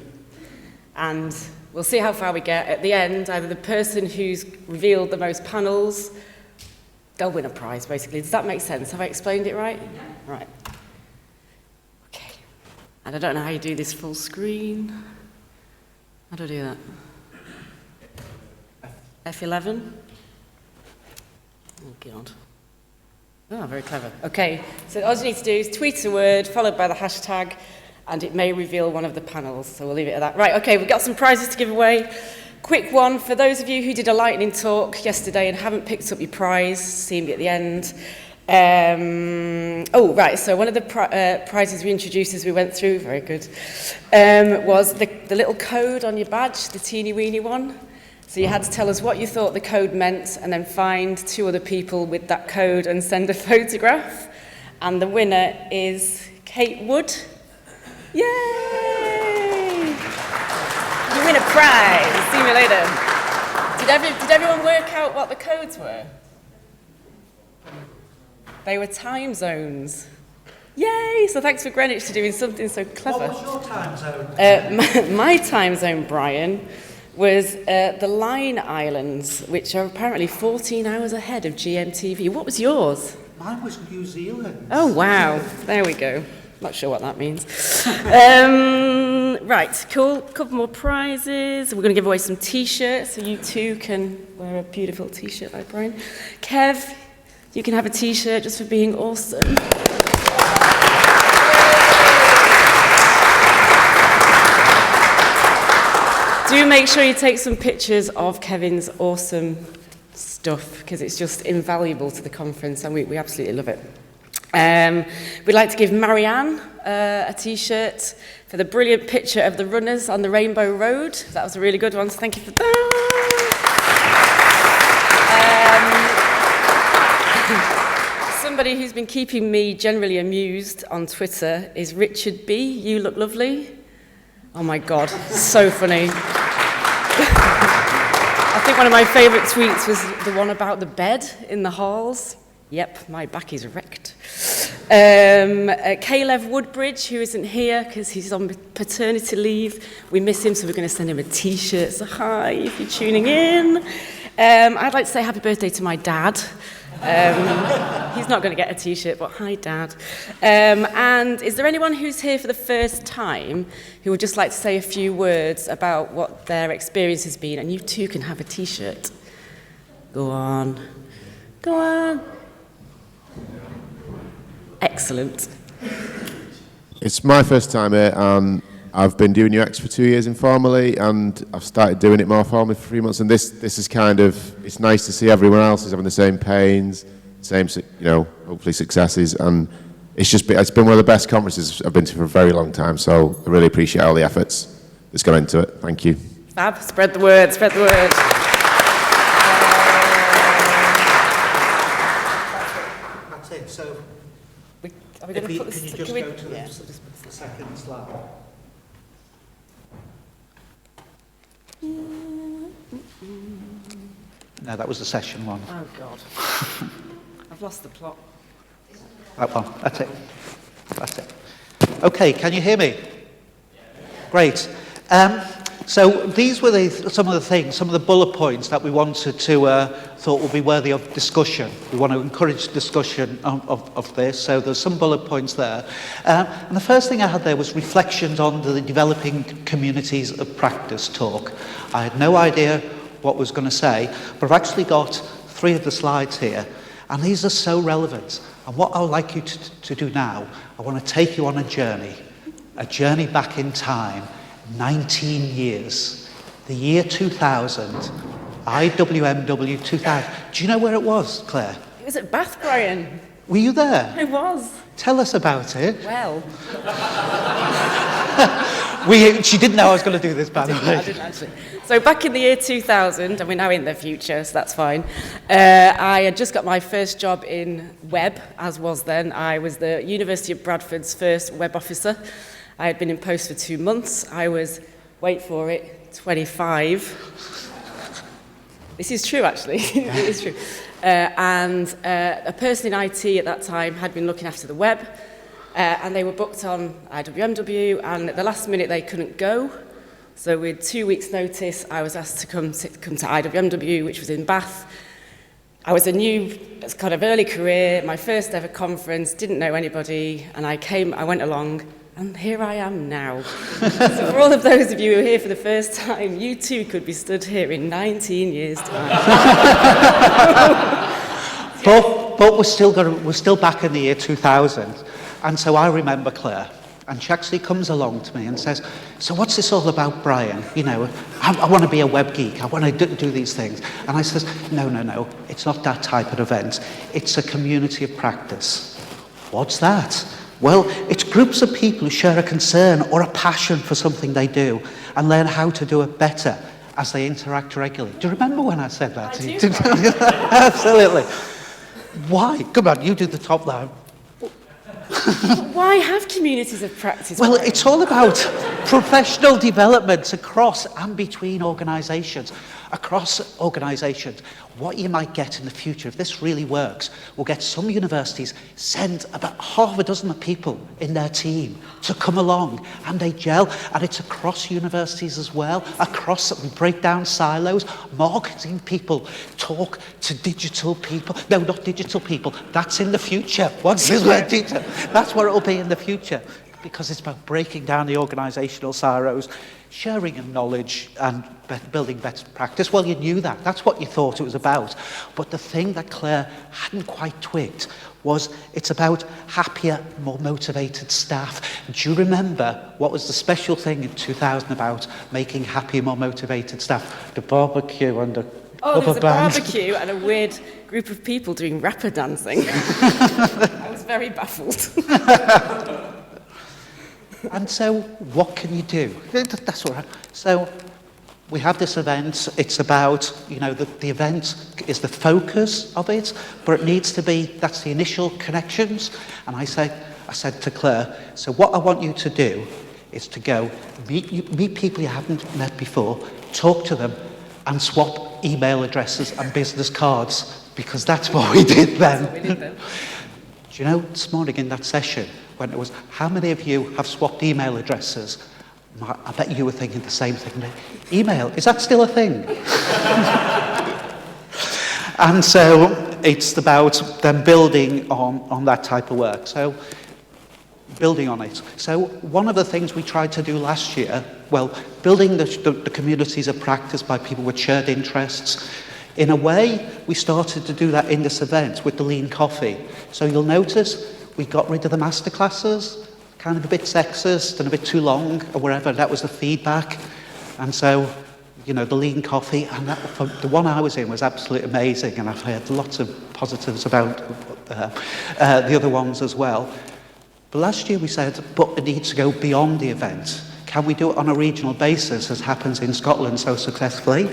And we'll see how far we get. At the end, either the person who's revealed the most panels, they'll win a prize, basically. Does that make sense? Have I explained it right? Right. Okay. And I don't know how you do this full screen. How do I do that? F11? Oh, God. Oh, very clever. Okay, so all you need to do is tweet a word, followed by the hashtag, and it may reveal one of the panels, so we'll leave it at that. Right, okay, we've got some prizes to give away. Quick one, for those of you who did a lightning talk yesterday and haven't picked up your prize, see me at the end. So one of the prizes we introduced as we went through, very good, was the little code on your badge, the teeny weeny one. So you had to tell us what you thought the code meant and then find 2 other people with that code and send a photograph. And the winner is Kate Wood. Yay! You win a prize. See you later. Did everyone work out what the codes were? They were time zones. Yay! So thanks for Greenwich for doing something so clever. What was your time zone? My time zone, Brian, was the Line Islands, which are apparently 14 hours ahead of GMTV. What was yours? Mine was New Zealand. Oh, wow. There we go. Not sure what that means. Right, cool. Couple more prizes. We're going to give away some T-shirts, so you too can wear a beautiful T-shirt like Brian. Kev, you can have a T-shirt just for being awesome. Do make sure you take some pictures of Kevin's awesome stuff, because it's just invaluable to the conference, and we absolutely love it. We'd like to give Marianne a T-shirt for the brilliant picture of the runners on the Rainbow Road. That was a really good one, so thank you for that. Somebody who's been keeping me generally amused on Twitter is Richard B. You look lovely. Oh my God, so funny. I think one of my favourite tweets was the one about the bed in the halls. Yep, my back is wrecked. Caleb Woodbridge, who isn't here because he's on paternity leave. We miss him, so we're going to send him a T-shirt. So hi, if you're tuning in. I'd like to say happy birthday to my dad. He's not going to get a T-shirt, but hi, Dad. And is there anyone who's here for the first time who would just like to say a few words about what their experience has been? And you too can have a T-shirt. Go on. Go on. Excellent. It's my first time here, and I've been doing UX for 2 years informally, and I've started doing it more formally for 3 months. And this is kind of, it's nice to see everyone else is having the same pains, same, hopefully successes. And it's been one of the best conferences I've been to for a very long time. So I really appreciate all the efforts that's gone into it. Thank you. Fab. Spread the word. Spread the word. That's it. So, Are we going to put this? can you just go to the second slide? No, that was the session one. Oh, God. I've lost the plot. That one. That's it. That's it. Okay, can you hear me? Great. So these were some of the bullet points that we wanted to, thought would be worthy of discussion. We want to encourage discussion of this, so there's some bullet points there. And the first thing I had there was reflections on the developing communities of practice talk. I had no idea what I was going to say, but I've actually got 3 of the slides here, and these are so relevant. And what I'd like you to do now, I want to take you on a journey back in time, 19 years, the year 2000, IWMW 2000. Do you know where it was, Claire? It was at Bath, Brian. Were you there? I was. Tell us about it. Well. She didn't know I was going to do this, by the way. I didn't actually. So back in the year 2000, and we're now in the future, so that's fine, I had just got my first job in web, as was then. I was the University of Bradford's first web officer, I had been in post for 2 months. I was, wait for it, 25. This is true, actually. It is true. And a person in IT at that time had been looking after the web, and they were booked on IWMW, and at the last minute they couldn't go. So with 2 weeks' notice, I was asked to come to IWMW, which was in Bath. I was a new, kind of early career, my first ever conference, didn't know anybody, and I went along, and here I am now. So for all of those of you who are here for the first time, you too could be stood here in 19 years' time. But we're still back in the year 2000, and so I remember Claire. And she actually comes along to me and says, so what's this all about, Brian? You know, I want to be a web geek. I want to do these things. And I says, no, it's not that type of event. It's a community of practice. What's that? Well, it's groups of people who share a concern or a passion for something they do and learn how to do it better as they interact regularly. Do you remember when I said that to you? Absolutely. Why? Come on, you do the top line. Why have communities of practice? Well, it's all about professional development across and between organisations. Across organisations, what you might get in the future, if this really works, will get some universities send about half a dozen of people in their team to come along, and they gel, and it's across universities as well, we break down silos, marketing people talk to digital people. No, not digital people, that's in the future. What's this word, teacher? That's what it'll be in the future, because it's about breaking down the organisational silos, sharing of knowledge and building better practice. Well, you knew that. That's what you thought it was about. But the thing that Claire hadn't quite twigged was it's about happier, more motivated staff. Do you remember what was the special thing in 2000 about making happier, more motivated staff? The barbecue and the Oh, there's rubber a band. barbecue and a weird group of people doing rapper dancing. I was very baffled. And so, what can you do? That's all right. So, we have this event. It's about, you know, the event is the focus of it, but it needs to be, that's the initial connections. And I said to Claire, so what I want you to do is to go meet people you haven't met before, talk to them, and swap email addresses and business cards, because that's what we did then. That's what we did then. Do you know, this morning in that session, when it was, how many of you have swapped email addresses? I bet you were thinking the same thing. Email, is that still a thing? And so it's about them building on that type of work. So building on it. So one of the things we tried to do last year, well, building the communities of practice by people with shared interests. In a way, we started to do that in this event with the lean coffee. So you'll notice we got rid of the masterclasses, kind of a bit sexist and a bit too long or wherever. That was the feedback. And so, you know, the lean coffee, and that, the one I was in was absolutely amazing, and I've heard lots of positives about the other ones as well. But last year we said, but it needs to go beyond the event. Can we do it on a regional basis, as happens in Scotland so successfully?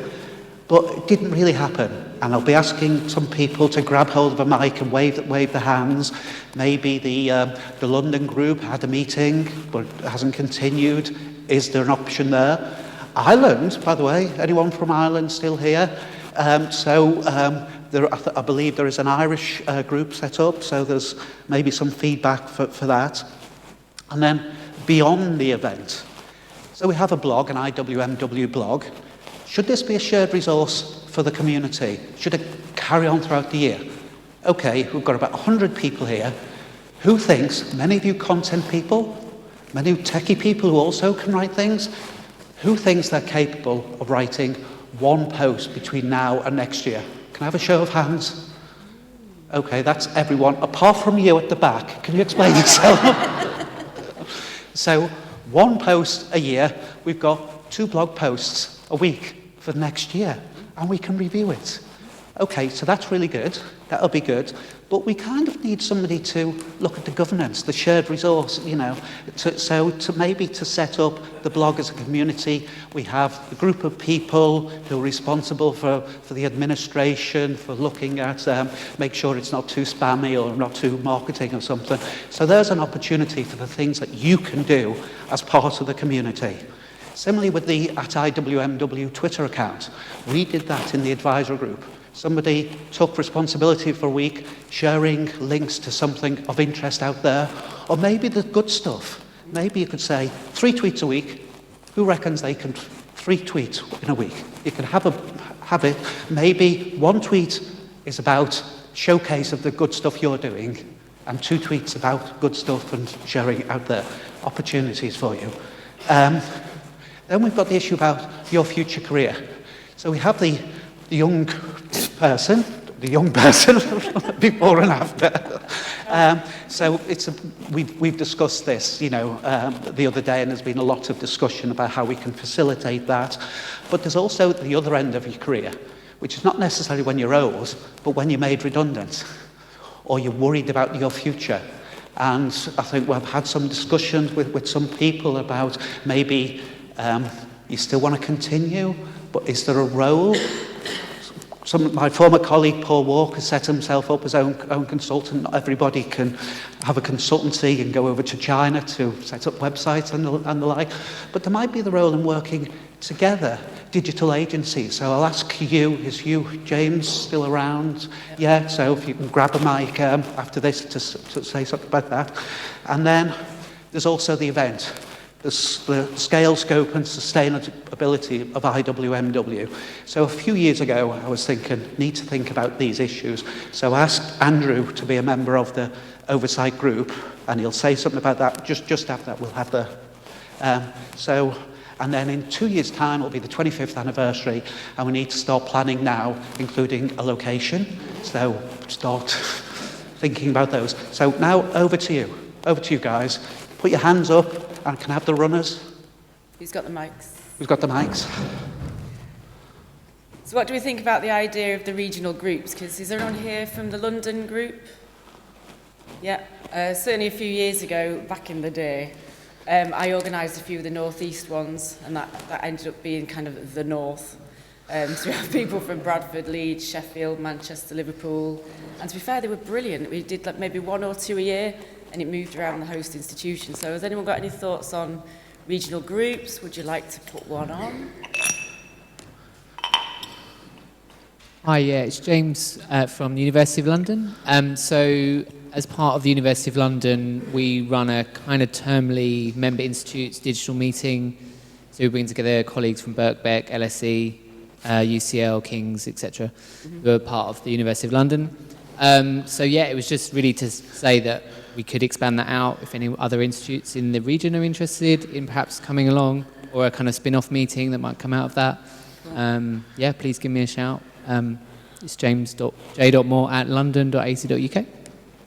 But it didn't really happen. And I'll be asking some people to grab hold of a mic and wave their hands. Maybe the London group had a meeting, but it hasn't continued. Is there an option there? Ireland, by the way, anyone from Ireland still here? I believe there is an Irish group set up, so there's maybe some feedback for that. And then beyond the event. So we have a blog, an IWMW blog. Should this be a shared resource for the community? Should it carry on throughout the year? Okay, we've got about 100 people here. Who thinks, many of you content people, many techie people who also can write things, who thinks they're capable of writing one post between now and next year? Can I have a show of hands? Okay, that's everyone, apart from you at the back. Can you explain yourself? So, one post a year, we've got 2 blog posts a week for next year, and we can review it. Okay, so that's really good. That'll be good. But we kind of need somebody to look at the governance, the shared resource, you know. To maybe to set up the blog as a community. We have a group of people who are responsible for the administration, for looking at, make sure it's not too spammy or not too marketing or something. So there's an opportunity for the things that you can do as part of the community. Similarly with the @IWMW Twitter account, we did that in the advisor group. Somebody took responsibility for a week, sharing links to something of interest out there, or maybe the good stuff. Maybe you could say 3 tweets a week. Who reckons they can 3 tweets in a week? You can have it. Maybe 1 tweet is about showcase of the good stuff you're doing, and 2 tweets about good stuff and sharing it out there. Opportunities for you. Then we've got the issue about your future career. So we have the young person before and after. So we've discussed this, you know, the other day, and there's been a lot of discussion about how we can facilitate that. But there's also the other end of your career, which is not necessarily when you're old, but when you're made redundant, or you're worried about your future. And I think we've had some discussions with some people about maybe you still want to continue, but is there a role? My former colleague Paul Walker set himself up as own consultant. Not everybody can have a consultancy and go over to China to set up websites and the like. But there might be the role in working together, digital agencies. So I'll ask you, is you, James, still around? Yeah, so if you can grab a mic after this to say something about that. And then there's also the event. The scale, scope and sustainability of IWMW. So a few years ago, I was thinking, need to think about these issues. So I asked Andrew to be a member of the oversight group, and he'll say something about that. Just after that, we'll have the... and then in 2 years' time, it'll be the 25th anniversary, and we need to start planning now, including a location. So start thinking about those. So now over to you. Over to you guys. Put your hands up. And can I have the runners? Who's got the mics? Who's got the mics? So what do we think about the idea of the regional groups? Because is everyone here from the London group? Yeah, certainly a few years ago, back in the day, I organised a few of the northeast ones, and that ended up being kind of the north. So we have people from Bradford, Leeds, Sheffield, Manchester, Liverpool, and to be fair, they were brilliant. We did like maybe 1 or 2 a year, and it moved around the host institution. So has anyone got any thoughts on regional groups? Would you like to put one on? Hi, yeah, it's James from the University of London. So as part of the University of London, we run a kind of termly member institutes digital meeting. So we bring together colleagues from Birkbeck, LSE, UCL, King's, etc., who are part of the University of London. So yeah, it was just really to say that we could expand that out if any other institutes in the region are interested in perhaps coming along, or a kind of spin-off meeting that might come out of that. Yeah, please give me a shout. It's james.j.moore@london.ac.uk.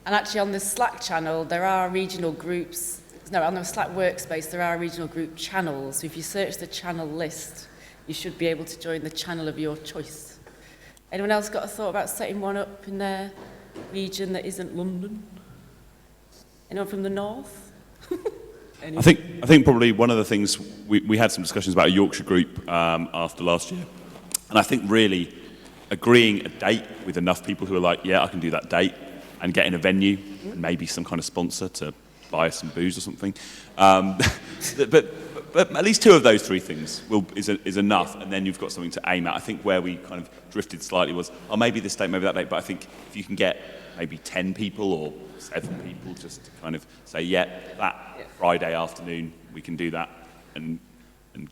And actually on the Slack channel, there are regional groups. No, on the Slack workspace, there are regional group channels. So if you search the channel list, you should be able to join the channel of your choice. Anyone else got a thought about setting one up in their region that isn't London? Anyone from the north? I think probably one of the things, we had some discussions about a Yorkshire group after last year. And I think really agreeing a date with enough people who are like, yeah, I can do that date, and getting a venue, and maybe some kind of sponsor to buy us some booze or something. But at least 2 of those 3 things is enough, and then you've got something to aim at. I think where we kind of drifted slightly was, oh, maybe this date, maybe that date, but I think if you can get maybe 10 people or 7 people just to kind of say, yeah, that Friday afternoon we can do that, and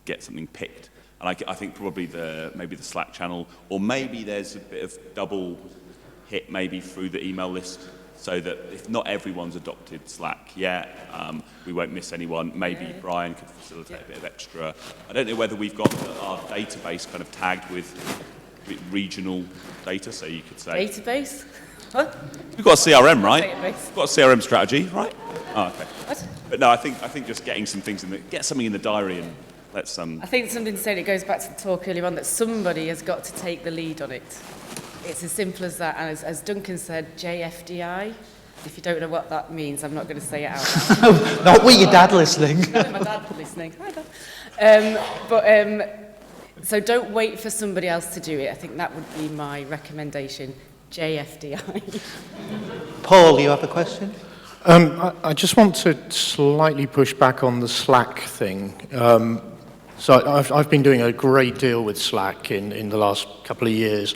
get something picked. And I think probably maybe the Slack channel, or maybe there's a bit of double hit maybe through the email list, so that if not everyone's adopted Slack yet, we won't miss anyone. Maybe Brian could facilitate a bit of extra. I don't know whether we've got our database kind of tagged with regional data, so you could say... Database? What? We've got a CRM, right? Database. We've got a CRM strategy, right? Oh, okay. What? But no, I think just getting some things get something in the diary and let's I think something to say, it goes back to the talk earlier on, that somebody has got to take the lead on it. It's as simple as that, and as Duncan said, JFDI. If you don't know what that means, I'm not going to say it out loud. Not with your dad listening. My dad listening. Hi, Dad. So don't wait for somebody else to do it. I think that would be my recommendation. JFDI. Paul, you have a question? I just want to slightly push back on the Slack thing. So I've been doing a great deal with Slack in the last couple of years,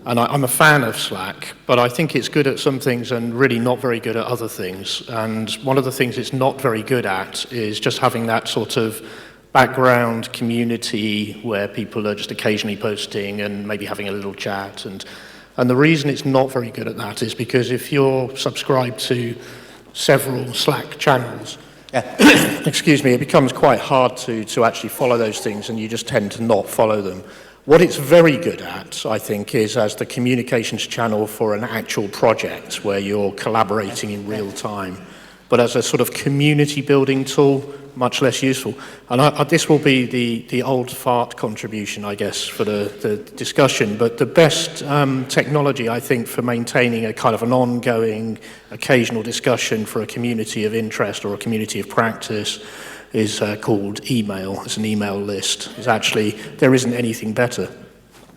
and I'm a fan of Slack, but I think it's good at some things and really not very good at other things. And one of the things it's not very good at is just having that sort of background community where people are just occasionally posting and maybe having a little chat. And the reason it's not very good at that is because if you're subscribed to several Slack channels, excuse me, it becomes quite hard to actually follow those things, and you just tend to not follow them. What it's very good at, I think, is as the communications channel for an actual project where you're collaborating in real time. But as a sort of community building tool, much less useful. And this will be the old fart contribution, I guess, for the discussion. But the best technology, I think, for maintaining a kind of an ongoing, occasional discussion for a community of interest or a community of practice is called email. It's an email list. It's actually, there isn't anything better.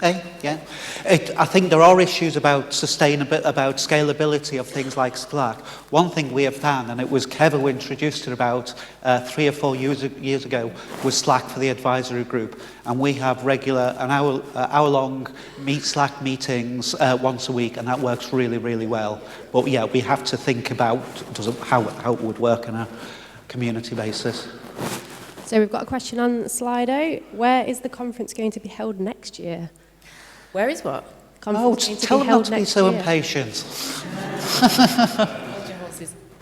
Okay, yeah. I think there are issues about scalability of things like Slack. One thing we have found, and it was Kev who introduced it about 3 or 4 years ago, was Slack for the advisory group. And we have regular, hour-long Slack meetings once a week, and that works really, really well. But yeah, we have to think about how it would work on a community basis. So we've got a question on Slido. Where is the conference going to be held next year? Where is what? Conference tell them not to be so year. impatient.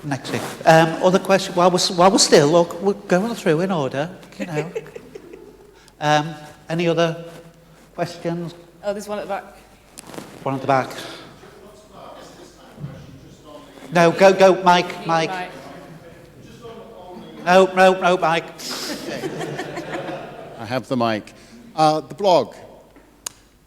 Next week. Other question? While we're still, look, we're going through in order, you know. Any other questions? Oh, there's one at the back. One at the back. No, go, Mike. No, Mike. I have the mic. The blog.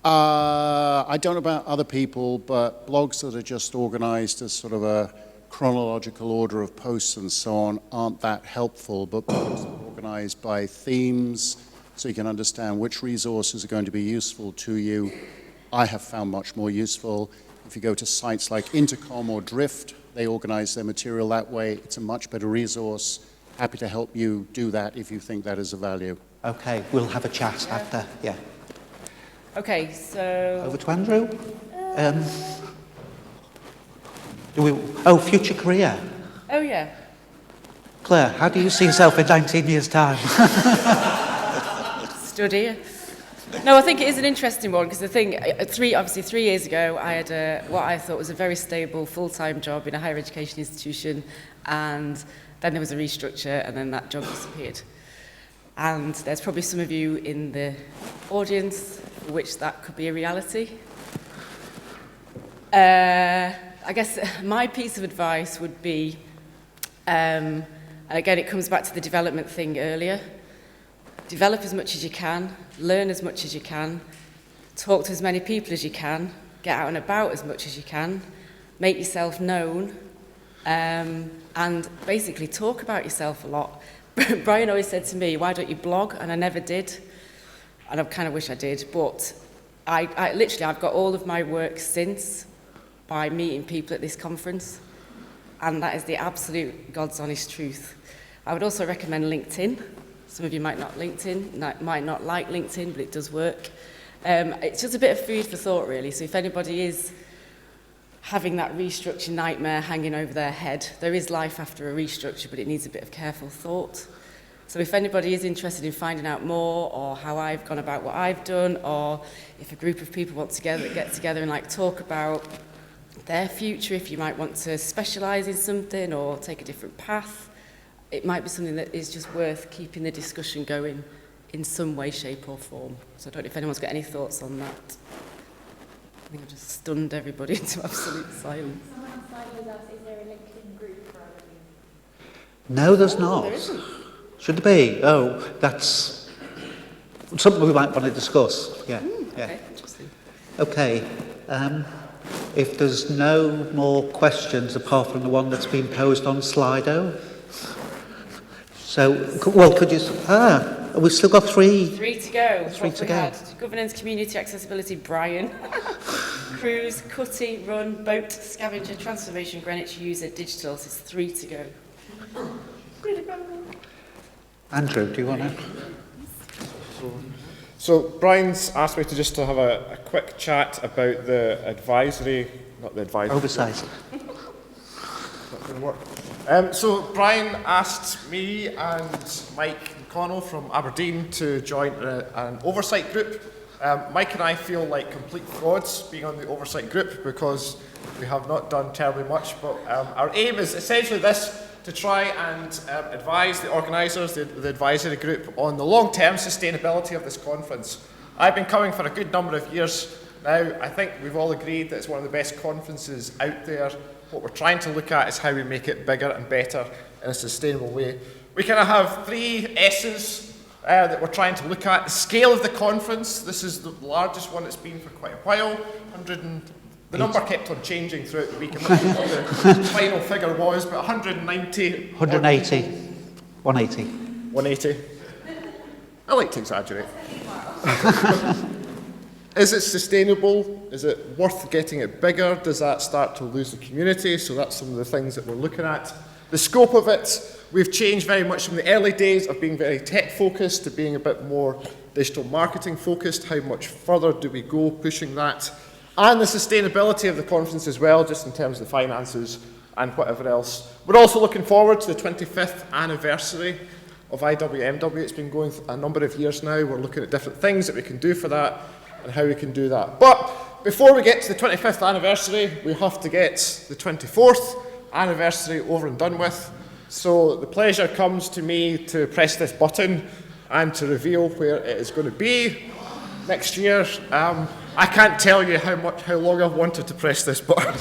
I don't know about other people, but blogs that are just organized as sort of a chronological order of posts and so on aren't that helpful, but blogs that are organized by themes so you can understand which resources are going to be useful to you, I have found much more useful. If you go to sites like Intercom or Drift, they organize their material that way. It's a much better resource. Happy to help you do that if you think that is of value. Okay, we'll have a chat after, yeah. Okay, so... Over to Andrew. Future career. Oh, yeah. Claire, how do you see yourself in 19 years' time? Study. No, I think it is an interesting one, because the thing, 3 years ago, I had what I thought was a very stable full-time job in a higher education institution, and then there was a restructure, and then that job disappeared. And there's probably some of you in the audience for which that could be a reality. I guess my piece of advice would be, and again it comes back to the development thing earlier, develop as much as you can, learn as much as you can, talk to as many people as you can, get out and about as much as you can, make yourself known, and basically talk about yourself a lot. Brian always said to me, why don't you blog? And I never did. And I kind of wish I did. But I literally, I've got all of my work since by meeting people at this conference. And that is the absolute God's honest truth. I would also recommend LinkedIn. Some of you might not like LinkedIn, but it does work. It's just a bit of food for thought, really. So if anybody is having that restructure nightmare hanging over their head, there is life after a restructure, but it needs a bit of careful thought. So if anybody is interested in finding out more, or how I've gone about what I've done, or if a group of people want to get together and talk about their future, if you might want to specialise in something or take a different path, it might be something that is just worth keeping the discussion going in some way, shape or form. So I don't know if anyone's got any thoughts on that. I think I just stunned everybody into absolute silence. Someone on side asked, is there a LinkedIn group for everything? No, there's not. There isn't. Should there be? Oh, that's something we might want to discuss. Yeah. Okay, interesting. Okay. If there's no more questions apart from the one that's been posed on Slido. So, well, could you... we've still got three. Three to go. Three to go. Had governance, community, accessibility, Brian. Cruise, Cutty, Run, Boat, Scavenger, Transformation, Greenwich, User, Digital. So it's 3 to go. Andrew, do you want to... So Brian's asked me to have a quick chat about the advisory, not the advisory. Oversight. Not going to work. So Brian asked me and Mike McConnell from Aberdeen to join an oversight group. Mike and I feel like complete frauds being on the oversight group because we have not done terribly much, but our aim is essentially this, to try and advise the organisers, the advisory group, on the long-term sustainability of this conference. I've been coming for a good number of years now. I think we've all agreed that it's one of the best conferences out there. What we're trying to look at is how we make it bigger and better in a sustainable way. We kind of have 3 S's that we're trying to look at. The scale of the conference, this is the largest one it's been for quite a while. The number kept on changing throughout the week. I'm not sure what the final figure was, but 190. 180. 180. 180. I like to exaggerate. Is it sustainable? Is it worth getting it bigger? Does that start to lose the community? So that's some of the things that we're looking at. The scope of it, we've changed very much from the early days of being very tech focused to being a bit more digital marketing focused. How much further do we go pushing that? And the sustainability of the conference as well, just in terms of the finances and whatever else. We're also looking forward to the 25th anniversary of IWMW. It's been going a number of years now. We're looking at different things that we can do for that and how we can do that. But before we get to the 25th anniversary, we have to get the 24th anniversary over and done with. So the pleasure comes to me to press this button and to reveal where it is going to be next year. I can't tell you how long I've wanted to press this button.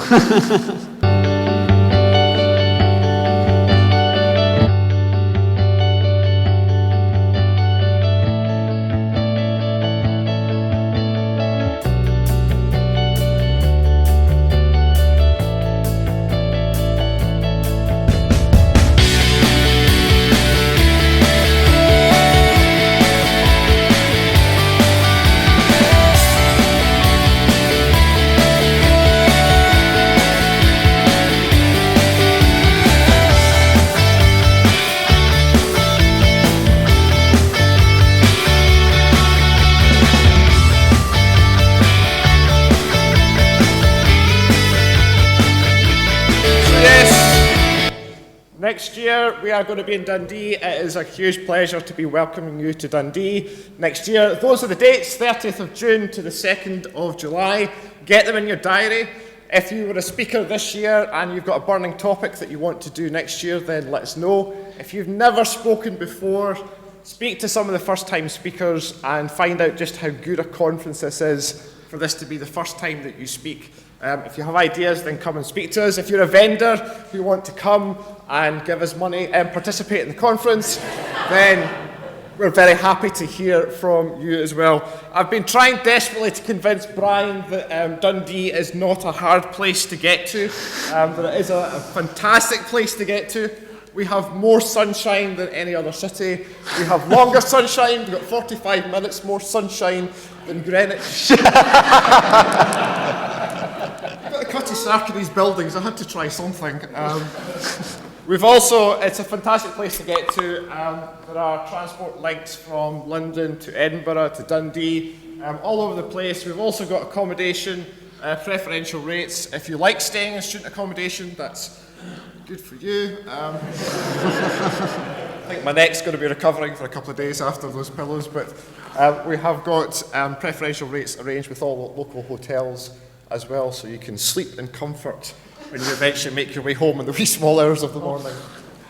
Next year, we are going to be in Dundee. It is a huge pleasure to be welcoming you to Dundee next year. Those are the dates, 30th of June to the 2nd of July. Get them in your diary. If you were a speaker this year and you've got a burning topic that you want to do next year, then let us know. If you've never spoken before, speak to some of the first-time speakers and find out just how good a conference this is for this to be the first time that you speak. If you have ideas, then come and speak to us. If you're a vendor who want to come and give us money and participate in the conference, then we're very happy to hear from you as well. I've been trying desperately to convince Brian that Dundee is not a hard place to get to, that it is a fantastic place to get to. We have more sunshine than any other city. We have longer sunshine. We've got 45 minutes more sunshine than Greenwich. Cutty Sark in these buildings, I had to try something. We've also, it's a fantastic place to get to. There are transport links from London to Edinburgh to Dundee, all over the place. We've also got accommodation, preferential rates. If you like staying in student accommodation, that's good for you. I think my neck's going to be recovering for a couple of days after those pillows, but we have got preferential rates arranged with all local hotels as well, so you can sleep in comfort when you eventually make your way home in the wee small hours of the morning.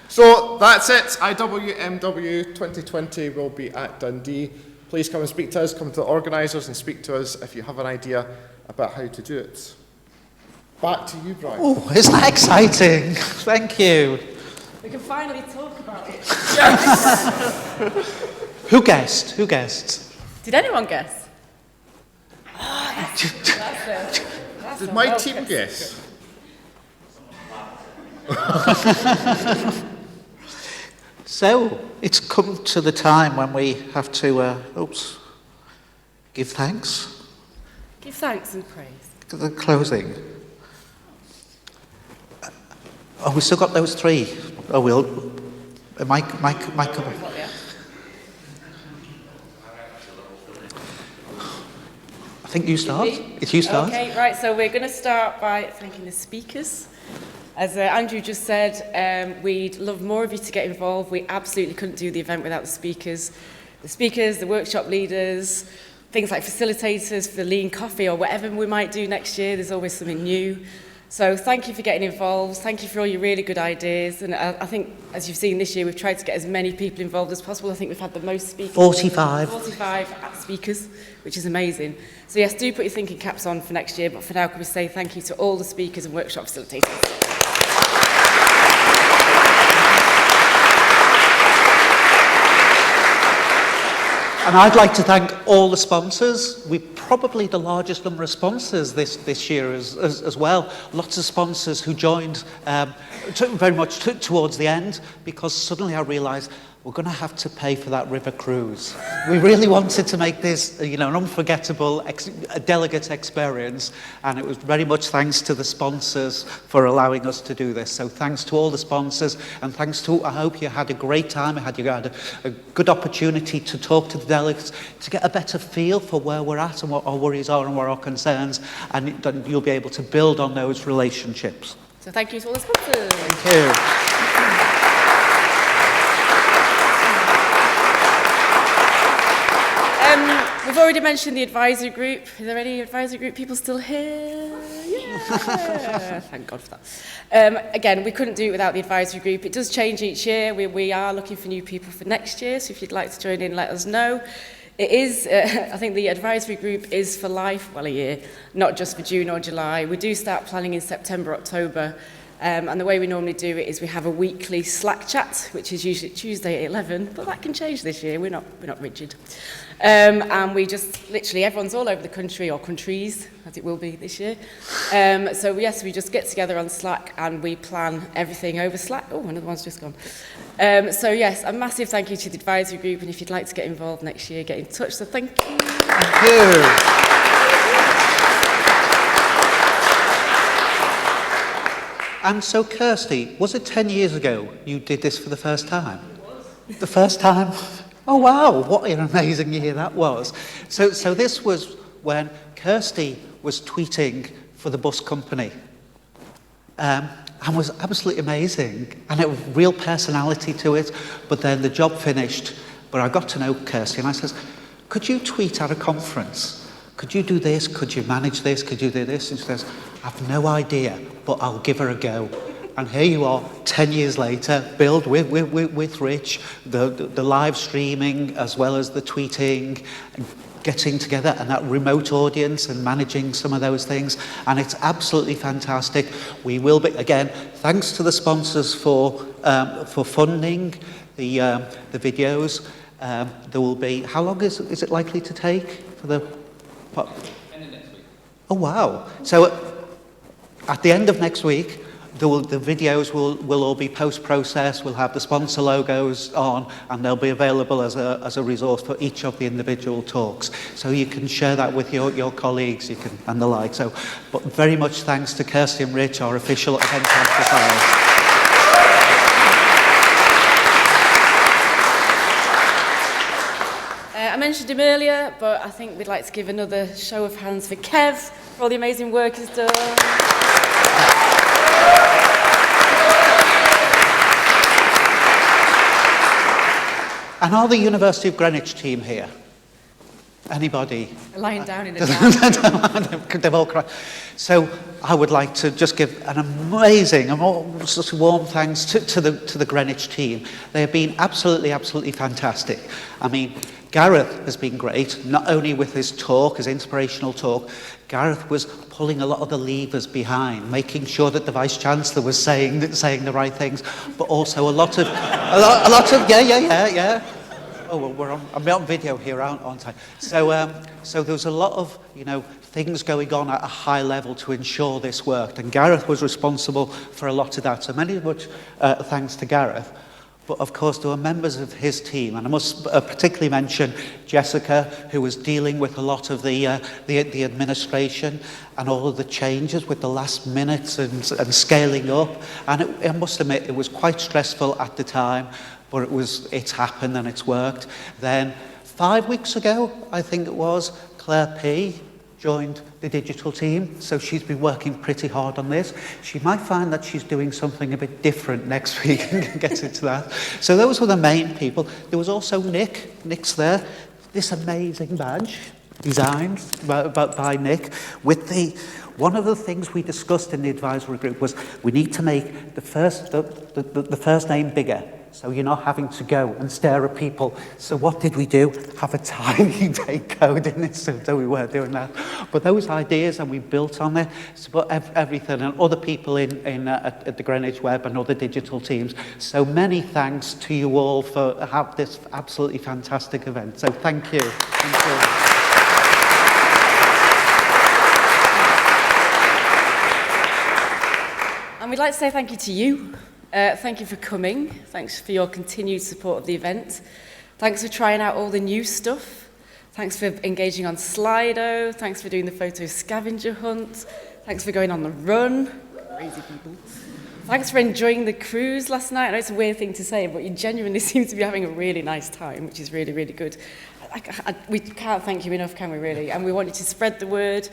So that's it. IWMW 2020 will be at Dundee. Please come and speak to us, come to the organisers and speak to us if you have an idea about how to do it. Back to you, Brian. Oh, isn't that exciting? Thank you. We can finally talk about it. Yes! Who guessed? Who guessed? Did anyone guess? Oh, that's it. Did my team guess? So, it's come to the time when we have to, give thanks. Give thanks and praise. The closing. Oh, we still got those three. Oh, we'll... Mike. I think you start. If you start. Okay, right, so we're going to start by thanking the speakers. As Andrew just said, we'd love more of you to get involved. We absolutely couldn't do the event without the speakers. The speakers, the workshop leaders, things like facilitators for the lean coffee or whatever we might do next year. There's always something new. So thank you for getting involved. Thank you for all your really good ideas. And I think, as you've seen this year, we've tried to get as many people involved as possible. I think we've had the most speakers. 45. 45 speakers, which is amazing. So yes, do put your thinking caps on for next year. But for now, can we say thank you to all the speakers and workshop facilitators. And I'd like to thank all the sponsors. We're probably the largest number of sponsors this year as well. Lots of sponsors who joined very much towards the end, because suddenly I realised we're going to have to pay for that river cruise. We really wanted to make this, an unforgettable delegate experience, and it was very much thanks to the sponsors for allowing us to do this. So thanks to all the sponsors, and thanks to, I hope you had a great time. You had a good opportunity to talk to the delegates, to get a better feel for where we're at and what our worries are and what our concerns, and you'll be able to build on those relationships. So thank you to all the sponsors. Thank you. We've already mentioned the advisory group. Is there any advisory group people still here? Yeah, thank God for that. Again, we couldn't do it without the advisory group. It does change each year. We are looking for new people for next year, so if you'd like to join in, let us know. It is, I think the advisory group is for life, well, a year, not just for June or July. We do start planning in September, October. And the way we normally do it is we have a weekly Slack chat, which is usually Tuesday at 11, but that can change this year. We're not rigid. And we just, literally, everyone's all over the country, or countries, as it will be this year. So yes, we just get together on Slack and we plan everything over Slack. Oh, another one's just gone. So yes, a massive thank you to the advisory group, and if you'd like to get involved next year, get in touch. So thank you. Thank you. And so, Kirsty, was it 10 years ago you did this for the first time? It was. The first time? Oh, wow, what an amazing year that was. So this was when Kirsty was tweeting for the bus company. And was absolutely amazing. And it was real personality to it. But then the job finished. But I got to know Kirsty, and I says, could you tweet at a conference? Could you do this? Could you manage this? Could you do this? And she says, I've no idea, but I'll give her a go. And here you are, 10 years later, build with Rich, the live streaming as well as the tweeting, getting together and that remote audience and managing some of those things. And it's absolutely fantastic. We will be, again, thanks to the sponsors for funding the videos. There will be, how long is it likely to take for the... End of next week. Oh, wow. So at the end of next week, the videos will all be post-processed. We'll have the sponsor logos on, and they'll be available as a resource for each of the individual talks. So you can share that with your colleagues, and the like. So, but very much thanks to Kirsty and Rich, our official event amplifiers. I mentioned him earlier, but I think we'd like to give another show of hands for Kev for all the amazing work he's done. And are the University of Greenwich team here? Anybody? Lying down in a down. They've all cried. So I would like to just give an amazing, such warm thanks to the Greenwich team. They have been absolutely fantastic. I mean, Gareth has been great, not only with his talk, his inspirational talk. Gareth was pulling a lot of the levers behind, making sure that the Vice-Chancellor was saying the right things, but also a lot of, yeah. I'm on video here, aren't I? So there was a lot of, things going on at a high level to ensure this worked, and Gareth was responsible for a lot of that. So many much thanks to Gareth. But of course, there were members of his team, and I must particularly mention Jessica, who was dealing with a lot of the administration and all of the changes with the last minutes and scaling up. And I must admit, it was quite stressful at the time, but it's happened and it's worked. Then 5 weeks ago, I think it was, Claire P. joined the digital team, so she's been working pretty hard on this. She might find that she's doing something a bit different next week and get into that. So those were the main people. There was also Nick. Nick's there. This amazing badge designed by Nick. One of the things we discussed in the advisory group was we need to make the first name bigger, so you're not having to go and stare at people. So what did we do? Have a tiny day code in it, so we weren't doing that. But those ideas, and we built on it, so everything, and other people at the Greenwich Web and other digital teams. So many thanks to you all for having this absolutely fantastic event. So thank you. Thank you. And we'd like to say thank you to you. Thank you for coming. Thanks for your continued support of the event. Thanks for trying out all the new stuff. Thanks for engaging on Slido. Thanks for doing the photo scavenger hunt. Thanks for going on the run. Crazy people. Thanks for enjoying the cruise last night. I know it's a weird thing to say, but you genuinely seem to be having a really nice time, which is really, really good. We can't thank you enough, can we, really? And we want you to spread the word.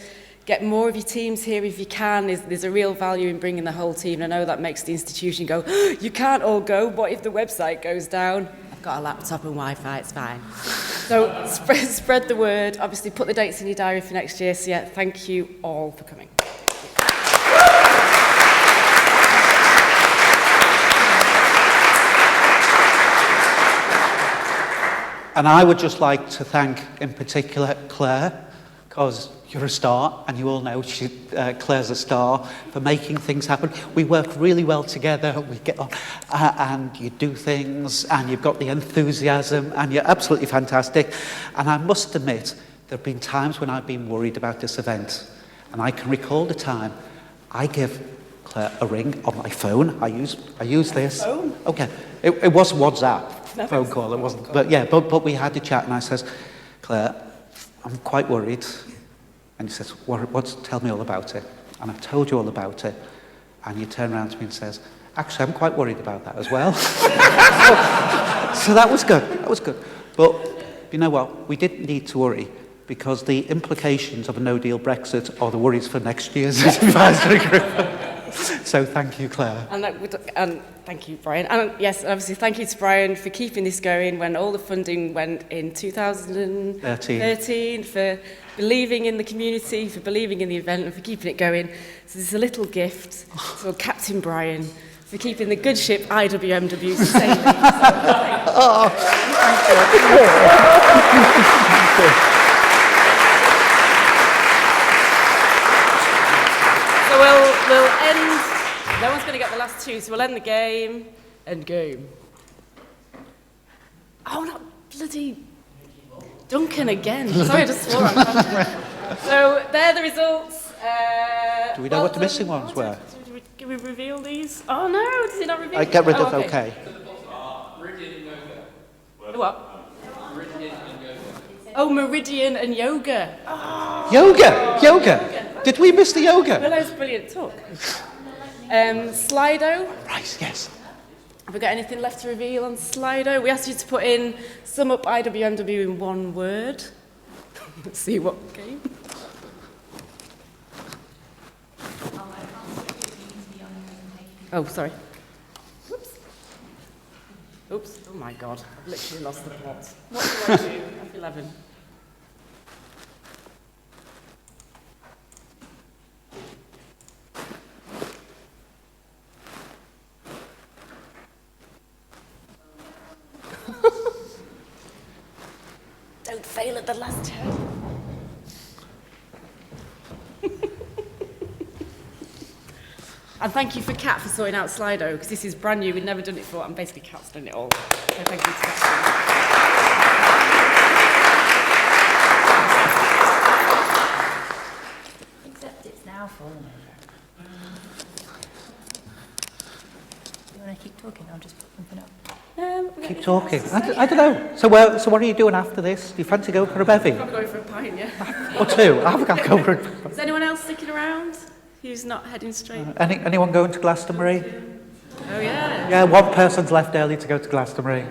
Get more of your teams here if you can. There's a real value in bringing the whole team. And I know that makes the institution go, you can't all go. What if the website goes down? I've got a laptop and Wi-Fi, it's fine. So spread the word. Obviously, put the dates in your diary for next year. So yeah, thank you all for coming. And I would just like to thank, in particular, Claire, because you're a star, and you all know Claire's a star, for making things happen. We work really well together, we get on, and you do things, and you've got the enthusiasm, and you're absolutely fantastic. And I must admit, there have been times when I've been worried about this event, and I can recall the time I give Claire a ring on my phone. I use this. Phone? Okay, it was WhatsApp phone call, it wasn't, but yeah, but we had a chat, and I says, Claire, I'm quite worried. And he says, tell me all about it. And I've told you all about it. And you turn around to me and says, actually, I'm quite worried about that as well. so that was good. That was good. But you know what? We didn't need to worry, because the implications of a no-deal Brexit are the worries for next year's advisory group. So thank you, Claire. And thank you, Brian. And yes, obviously, thank you to Brian for keeping this going when all the funding went in 2013, for believing in the community, for believing in the event, and for keeping it going. So there's a little gift to Captain Brian for keeping the good ship IWMW sailing. Oh, thank you. So we'll end. No one's going to get the last two, so we'll end the game. End game. Oh, not bloody Duncan again. Sorry, I just swore on camera. So there are the results. Do we know what the missing ones were? Can we reveal these? Oh no, did he not reveal? Get rid of okay. What? Oh, Meridian and Yoga. Oh. Yoga. Did we miss the yoga? Well, that was a brilliant talk. Slido. Right, yes. Have we got anything left to reveal on Slido? We asked you to put in, sum up IWMW in one word. Let's see what came. Oh, sorry. Oops. Oh my God. I've literally lost the plot. What do I do? F11. Don't fail at the last turn. And thank you for Kat for sorting out Slido, because this is brand new. We've never done it before, and basically Kat's done it all. So thank you to Kat. You want to keep talking? I'll just put something up. Keep talking. I don't know. So what are you doing after this? Do you fancy going for a bevy? I'm going for a pint, yeah. Or two? I'll go for it. Is anyone else sticking around who's not heading straight? Anyone going to Glastonbury? Oh, yeah. Yeah, one person's left early to go to Glastonbury.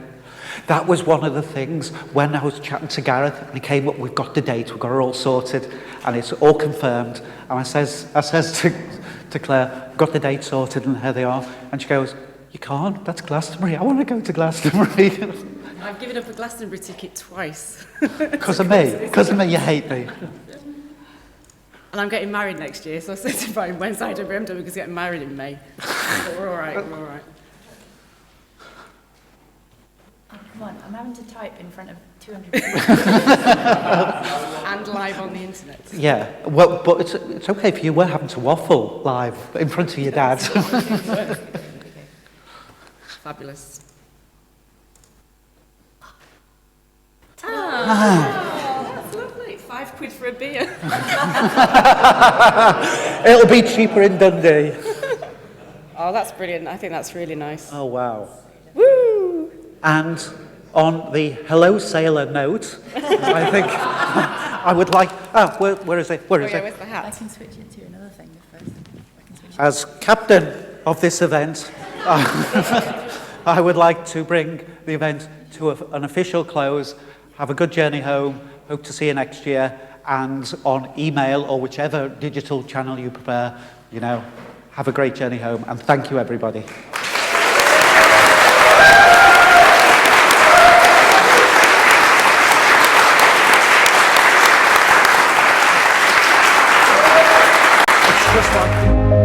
That was one of the things when I was chatting to Gareth, and he came up, we've got the date, we've got it all sorted, and it's all confirmed. And I says to Claire, got the date sorted, and here they are. And she goes, you can't, that's Glastonbury. I want to go to Glastonbury. I've given up a Glastonbury ticket twice. Because of me? Because of me, you hate me. And I'm getting married next year, so I said to Brian, when's IWMW because getting married in May. But we're all right, we're all right. Oh, come on, I'm having to type in front of 200 people. And live on the internet. Yeah, well, but it's okay for you. We're having to waffle live in front of your dad. Fabulous. That's lovely. £5 for a beer. It'll be cheaper in Dundee. Oh, that's brilliant. I think that's really nice. Oh, wow. Woo! And on the hello sailor note, I think I would like... where is it? Where is it? Where's the hat? I can switch it to another thing first. As captain of this event, I would like to bring the event to an official close. Have a good journey home. Hope to see you next year. And on email or whichever digital channel you prefer, have a great journey home. And thank you, everybody. It's just like...